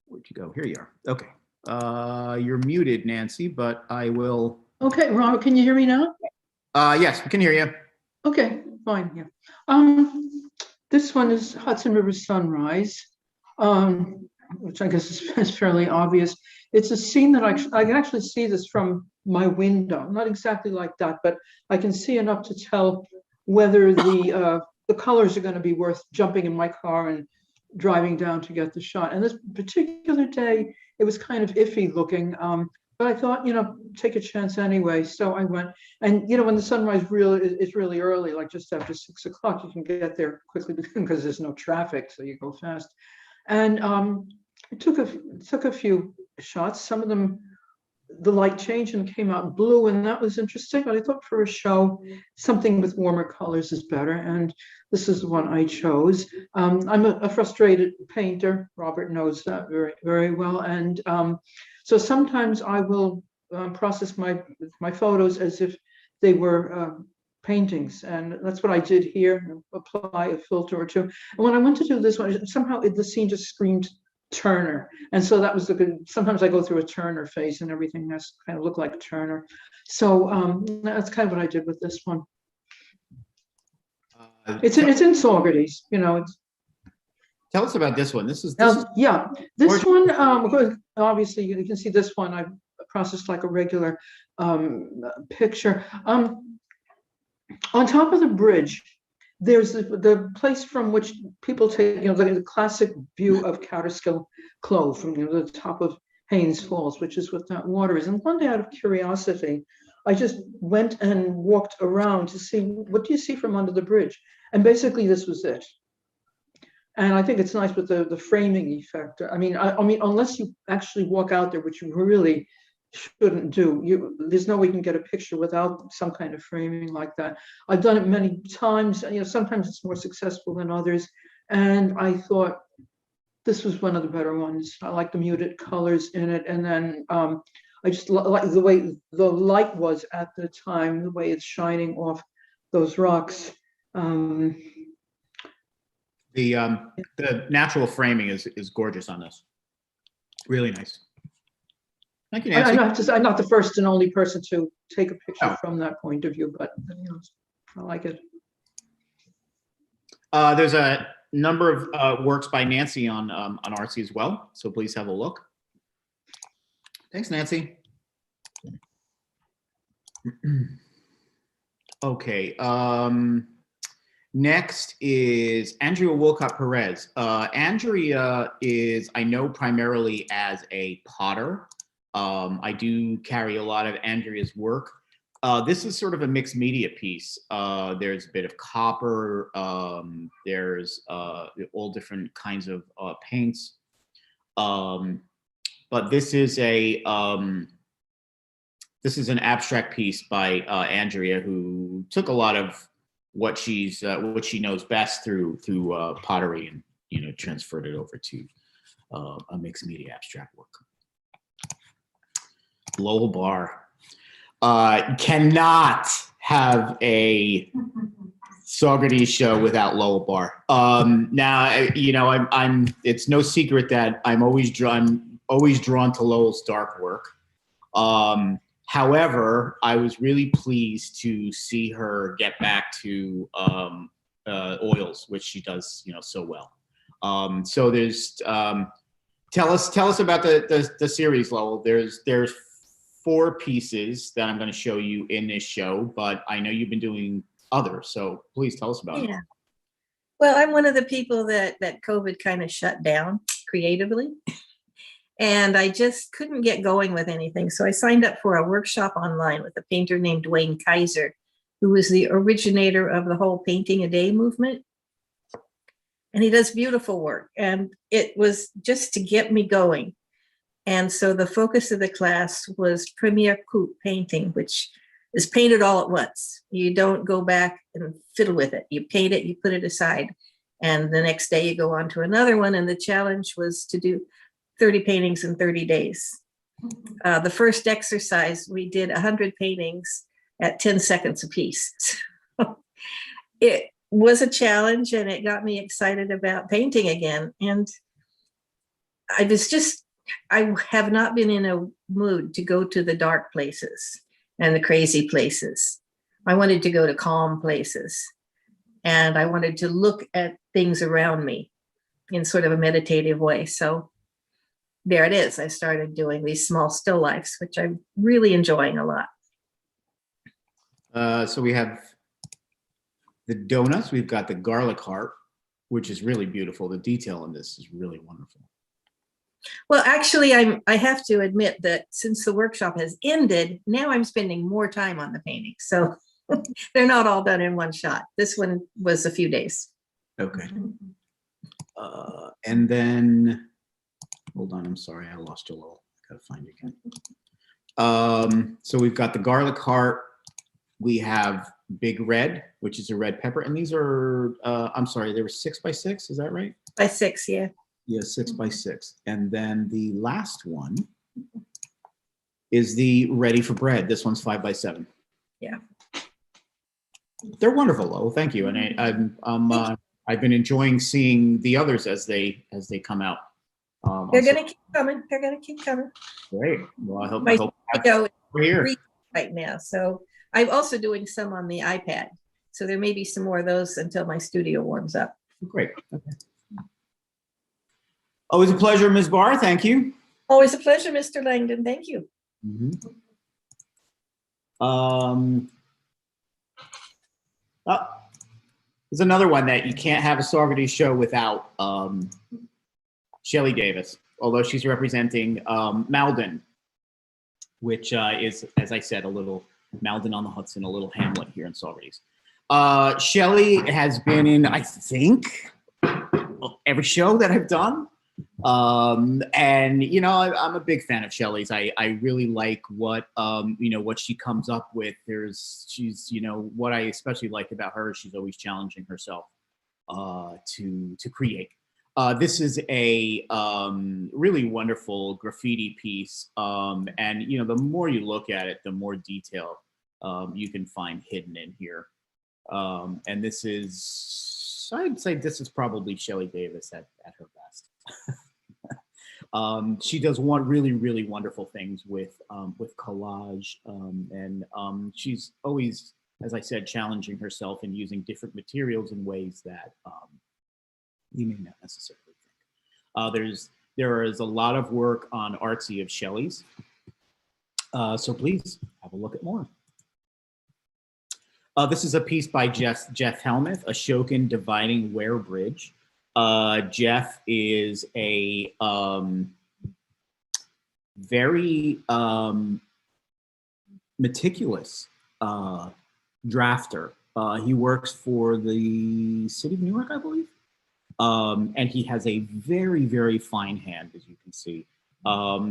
Where'd you go? Here you are. Okay. You're muted, Nancy, but I will. Okay, Robert, can you hear me now? Yes, we can hear you. Okay, fine. Yeah. This one is Hudson River Sunrise, which I guess is fairly obvious. It's a scene that I can actually see this from my window. Not exactly like that, but I can see enough to tell whether the colors are going to be worth jumping in my car and driving down to get the shot. And this particular day, it was kind of iffy looking. But I thought, take a chance anyway. So I went, and when the sunrise is really early, like just after 6 o'clock, you can get there quickly because there's no traffic, so you go fast. And it took a few shots. Some of them, the light changed and came out blue, and that was interesting. But I thought for a show, something with warmer colors is better, and this is the one I chose. I'm a frustrated painter. Robert knows that very, very well, and so sometimes I will process my photos as if they were paintings, and that's what I did here. Apply a filter or two. And when I went to do this one, somehow the scene just screamed Turner, and so that was the good. Sometimes I go through a Turner phase, and everything has kind of looked like Turner. So that's kind of what I did with this one. It's in Saugerties, It's, tell us about this one. This one. Obviously, you can see this one. I processed like a regular picture. On top of the bridge, there's the place from which people take, the classic view of Tatterskill Falls from the top of Haynes Falls, which is what that water is. And one day, out of curiosity, I just went and walked around to see what do you see from under the bridge, and basically this was it. And I think it's nice with the framing effect. I mean, unless you actually walk out there, which you really shouldn't do, there's no way you can get a picture without some kind of framing like that. I've done it many times. Sometimes it's more successful than others. And I thought this was one of the better ones. I like the muted colors in it. And then I just like the way the light was at the time, the way it's shining off those rocks. The natural framing is gorgeous on this. Really nice. Thank you, Nancy. I'm not the first and only person to take a picture Oh. from that point of view, but you know, I like it. There's a number of works by Nancy on Artsy as well, so please have a look. Thanks, Nancy. Okay. Next is Andrea Wolcott Perez. Andrea is, I know, primarily as a potter. I do carry a lot of Andrea's work. This is sort of a mixed media piece. There's a bit of copper. There's all different kinds of paints. But this is an abstract piece by Andrea, who took a lot of what she knows best through pottery, and transferred it over to a mixed media abstract work. Loel Barr. Cannot have a Saugerties show without Loel Barr. Now, it's no secret that I'm always drawn to Loel's dark work. However, I was really pleased to see her get back to oils, which she does, so well. So there's tell us about the series, Loel. There's 4 pieces that I'm going to show you in this show, but I know you've been doing others, so please tell us about it. Yeah. Well, I'm one of the people that COVID kind of shut down creatively, and I just couldn't get going with anything. So I signed up for a workshop online with a painter named Dwayne Kaiser, who was the originator of the whole painting a day movement. And he does beautiful work, and it was just to get me going. And so the focus of the class was premier coupe painting, which is painted all at once. You don't go back and fiddle with it. You paint it, you put it aside, and the next day you go on to another one. And the challenge was to do 30 paintings in 30 days. The first exercise, we did 100 paintings at 10 seconds a piece. It was a challenge, and it got me excited about painting again. And I have not been in a mood to go to the dark places and the crazy places. I wanted to go to calm places, and I wanted to look at things around me in sort of a meditative way. So there it is. I started doing these small still lifes, which I'm really enjoying a lot. So we have the donuts. We've got the garlic heart, which is really beautiful. The detail in this is really wonderful. Well, actually, I have to admit that since the workshop has ended, now I'm spending more time on the paintings. So they're not all done in one shot. This one was a few days. Okay. And then, hold on, I'm sorry, I lost you a little. I gotta find you again. So we've got the garlic heart. We have Big Red, which is a red pepper. And these are, I'm sorry, they were 6 by 6, is that right? By 6, yeah. Yeah, 6 by 6. And then the last one is the Ready for Bread. This one's 5 by 7. Yeah. They're wonderful, Loel. Thank you. And I've been enjoying seeing the others as they come out. They're going to keep coming. They're going to keep coming. Great. Well, I hope we're here right now. So I'm also doing some on the iPad. So there may be some more of those until my studio warms up. Great. Okay. Always a pleasure, Ms. Barr. Thank you. Always a pleasure, Mr. Langdon. Thank you. Mm-hmm. There's another one that you can't have a Saugerties show without Shelly Davis, although she's representing Malden, which is, as I said, a little Malden on the Hudson, a little hamlet here in Saugerties. Shelly has been in, I think, every show that I've done. And I'm a big fan of Shelly's. I really like what what she comes up with. She's what I especially like about her is she's always challenging herself to create. This is a really wonderful graffiti piece. And, you know, the more you look at it, the more detail you can find hidden in here. And this is, I'd say this is probably Shelly Davis at her best. She does really wonderful things with collage, and she's always, as I said, challenging herself and using different materials in ways that you may not necessarily think. There is a lot of work on artsy of Shelly's, so please have a look at more. This is a piece by Jeff Helmuth, Ashokan Dividing Ware Bridge. Jeff is a very meticulous drafter. He works for the city of Newark, I believe. And he has a very fine hand, as you can see.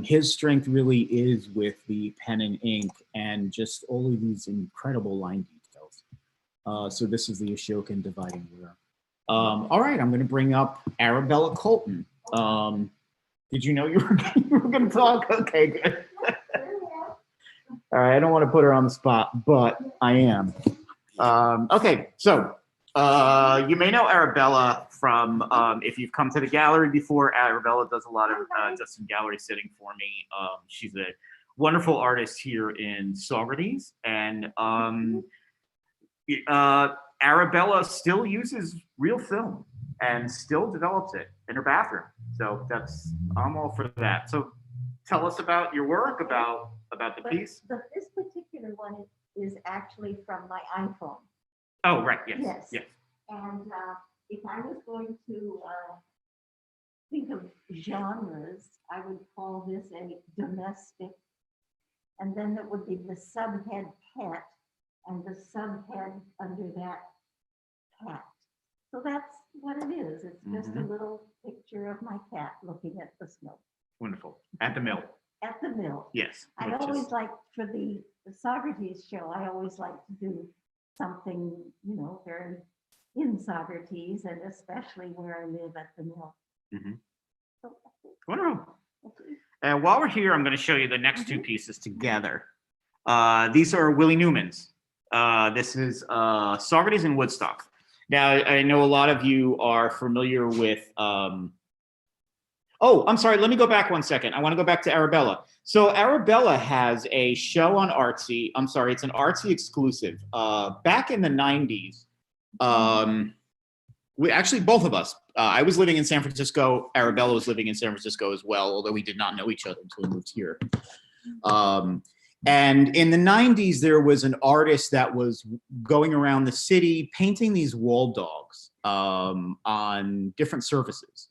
His strength really is with the pen and ink and just all of these incredible line details. So this is the Ashokan Dividing Ware. All right, I'm going to bring up Arabella Colton. Did you know you were going to talk? Okay, good. All right, I don't want to put her on the spot, but I am. Okay, so you may know Arabella from, if you've come to the gallery before, Arabella does a lot of just some gallery sitting for me. She's a wonderful artist here in Saugerties, and Arabella still uses real film and still develops it in her bathroom. So I'm all for that. So tell us about your work, about the piece. This particular one is actually from my iPhone. Oh, right, yes. And if I was going to think of genres, I would call this a domestic. And then it would be the subhead pet, and the subhead under that cat. So that's what it is. It's just a little picture of my cat looking at the snow. Wonderful. At the mill. At the mill. Yes. I always like, for the Saugerties show, I always like to do something, you know, very in Saugerties, and especially where I live at the mill. So, Wonderful. And while we're here, I'm going to show you the next two pieces together. These are Willie Newman's. This is Saugerties and Woodstock. Now, I know a lot of you are familiar with, oh, I'm sorry, let me go back one second. I want to go back to Arabella. So Arabella has a show on Artsy. I'm sorry, it's an Artsy exclusive. Back in the 90s, we actually, both of us, I was living in San Francisco. Arabella was living in San Francisco as well, although we did not know each other until we moved here. And in the 90s, there was an artist that was going around the city painting these wall dogs on different surfaces.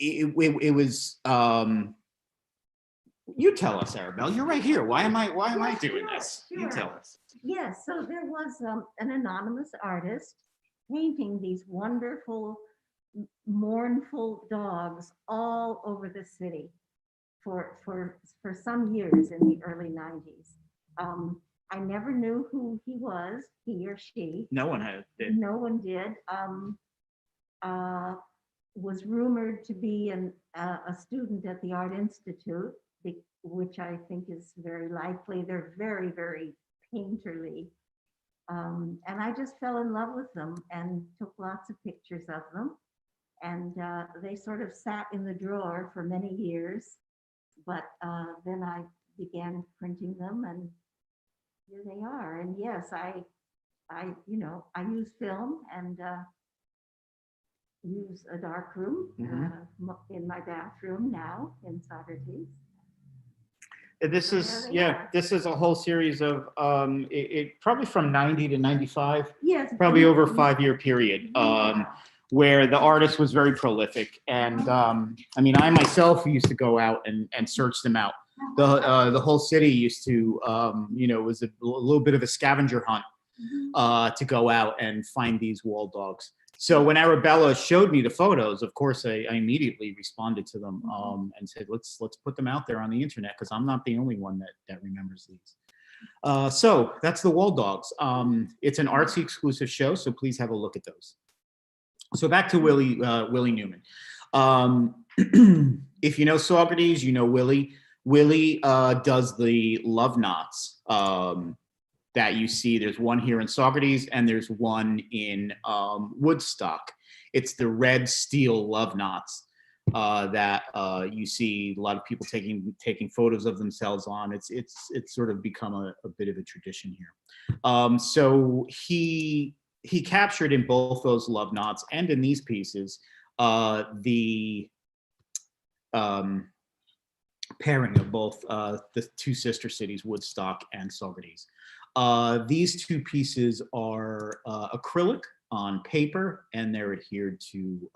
It was, you tell us, Arabella, you're right here. Why am I doing this? You tell us. Yes, so there was an anonymous artist painting these wonderful, mournful dogs all over the city for some years in the early 90s. I never knew who he was, he or she. No one did. No one did. Was rumored to be a student at the Art Institute, which I think is very likely. They're very painterly. And I just fell in love with them and took lots of pictures of them. And they sort of sat in the drawer for many years. But then I began printing them, and here they are. And yes, I use film and use a dark room in my bathroom now in Saugerties. This is, this is a whole series of, it probably from 90 to 95. Yes. Probably over a 5-year period, where the artist was very prolific. And I mean, I myself used to go out and search them out. The whole city used to, it was a little bit of a scavenger hunt to go out and find these wall dogs. So when Arabella showed me the photos, of course, I immediately responded to them and said, let's put them out there on the internet, because I'm not the only one that remembers these. So that's the wall dogs. It's an Artsy exclusive show, so please have a look at those. So back to Willie Newman. If you know Saugerties, you know Willie. Willie does the love knots that you see. There's one here in Saugerties and there's one in Woodstock. It's the red steel love knots that you see a lot of people taking photos of themselves on. It's sort of become a bit of a tradition here. So he captured in both those love knots and in these pieces the pairing of both the two sister cities, Woodstock and Saugerties. These two pieces are acrylic on paper, and they're adhered to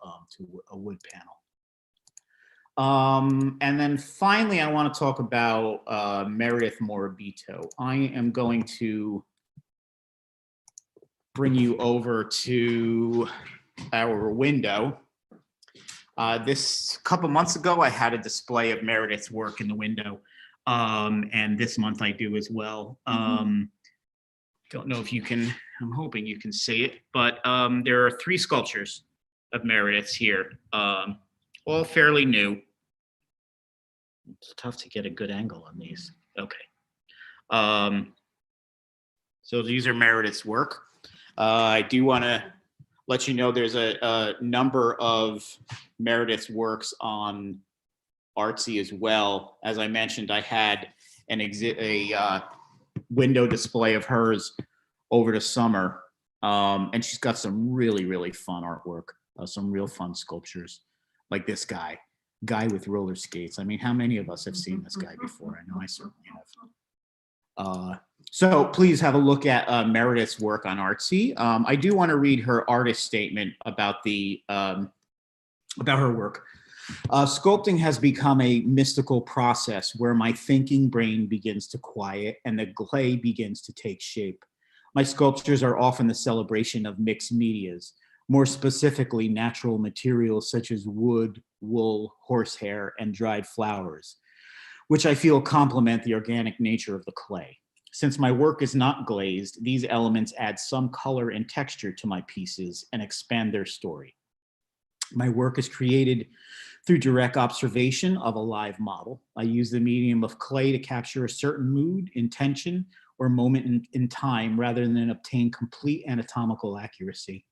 a wood panel. And then finally, I want to talk about Meredith Moribito. I am going to bring you over to our window. This couple months ago, I had a display of Meredith's work in the window, and this month I do as well. Don't know if you can, I'm hoping you can see it, but there are 3 sculptures of Meredith's here, all fairly new. It's tough to get a good angle on these. Okay. So these are Meredith's work. I do want to let you know there's a number of Meredith's works on Artsy as well. As I mentioned, I had a window display of hers over the summer, and she's got some really, really fun artwork, some real fun sculptures, like this guy with roller skates. I mean, how many of us have seen this guy before? I know I certainly have. So please have a look at Meredith's work on Artsy. I do want to read her artist statement about her work. Sculpting has become a mystical process where my thinking brain begins to quiet and the clay begins to take shape. My sculptures are often the celebration of mixed medias, more specifically natural materials such as wood, wool, horsehair, and dried flowers, which I feel complement the organic nature of the clay. Since my work is not glazed, these elements add some color and texture to my pieces and expand their story. My work is created through direct observation of a live model. I use the medium of clay to capture a certain mood, intention, or moment in time rather than obtain complete anatomical accuracy.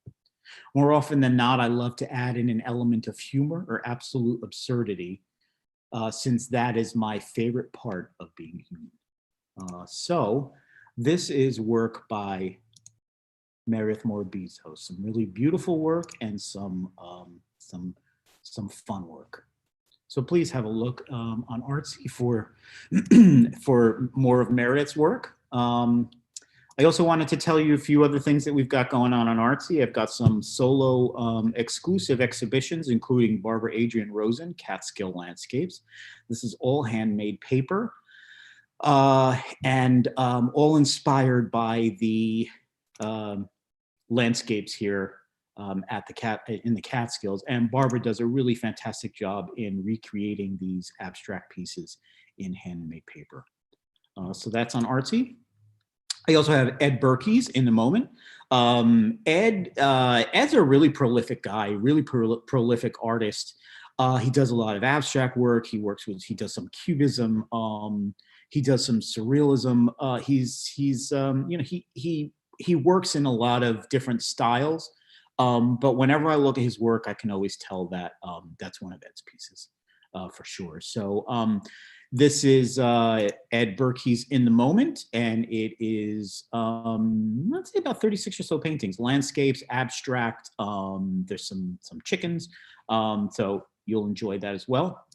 More often than not, I love to add in an element of humor or absolute absurdity, since that is my favorite part of being human. So this is work by Meredith Moribito. Some really beautiful work and some fun work. So please have a look on Artsy for more of Meredith's work. I also wanted to tell you a few other things that we've got going on Artsy. I've got some solo exclusive exhibitions, including Barbara Adrian Rosen, Catskill Landscapes. This is all handmade paper. And all inspired by the landscapes here in the Catskills. And Barbara does a really fantastic job in recreating these abstract pieces in handmade paper. So that's on Artsy. I also have Ed Berkey's in the moment. Ed's a really prolific guy, really prolific artist. He does a lot of abstract work. He does some cubism. He does some surrealism. He works in a lot of different styles. But whenever I look at his work, I can always tell that that's one of Ed's pieces for sure. So this is Ed Berkey's In the Moment, and it is, let's say about 36 or so paintings, landscapes, abstract. There's some chickens, so you'll enjoy that as well.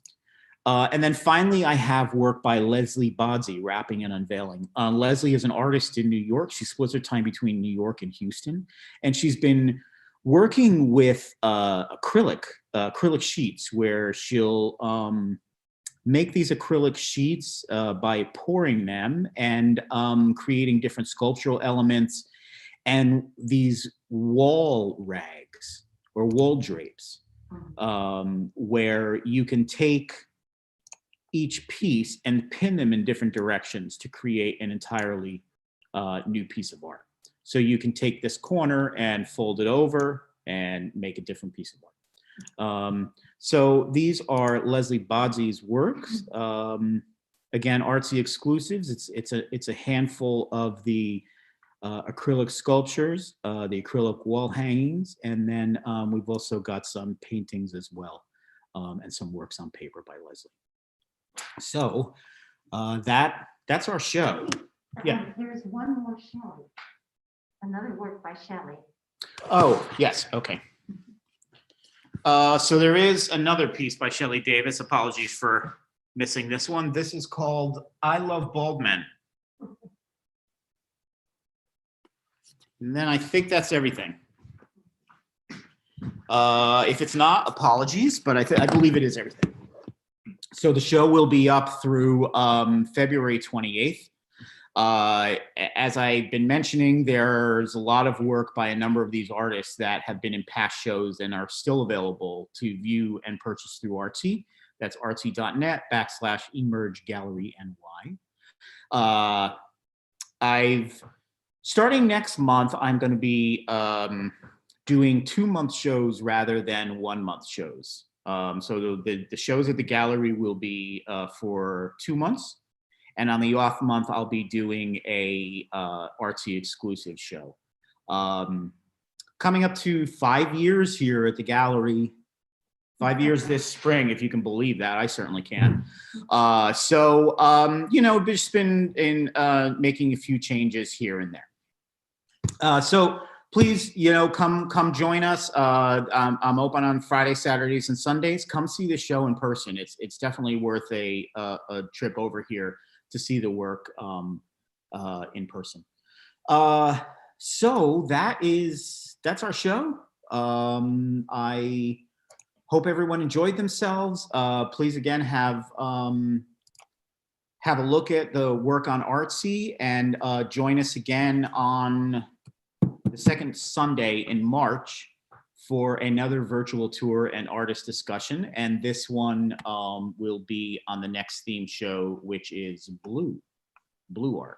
And then finally, I have work by Leslie Bodsey, Wrapping and Unveiling. Leslie is an artist in New York. She splits her time between New York and Houston, and she's been working with acrylic sheets, where she'll make these acrylic sheets by pouring them and creating different sculptural elements and these wall rags or wall drapes, where you can take each piece and pin them in different directions to create an entirely new piece of art. So you can take this corner and fold it over and make a different piece of art. So these are Leslie Bodzie's works. Again, artsy exclusives. It's a handful of the acrylic sculptures, the acrylic wall hangings, and then we've also got some paintings as well, and some works on paper by Leslie. So that's our show. Yeah. There's one more Shelly, another work by Shelly. Oh, yes, okay. So there is another piece by Shelly Davis. Apologies for missing this one. This is called I Love Bald Men. And then I think that's everything. If it's not, apologies, but I believe it is everything. So the show will be up through February 28th. As I've been mentioning, there's a lot of work by a number of these artists that have been in past shows and are still available to view and purchase through Artsy. That's artsy.net/emergegalleryny. Starting next month, I'm going to be doing 2-month shows rather than 1-month shows. So the shows at the gallery will be for 2 months. And on the off month, I'll be doing a artsy exclusive show. Coming up to 5 years here at the gallery, 5 years this spring, if you can believe that. I certainly can. You know, just been in making a few changes here and there. So please, you know, come join us. I'm open on Fridays, Saturdays, and Sundays. Come see the show in person. It's definitely worth a trip over here to see the work in person. So that's our show. I hope everyone enjoyed themselves. Please again have a look at the work on Artsy, and join us again on the second Sunday in March for another virtual tour and artist discussion. And this one will be on the next theme show, which is blue art.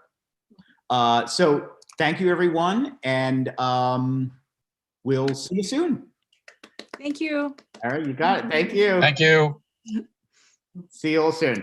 So thank you, everyone. And we'll see you soon. Thank you. All right, you got it. Thank you. Thank you. See you all soon.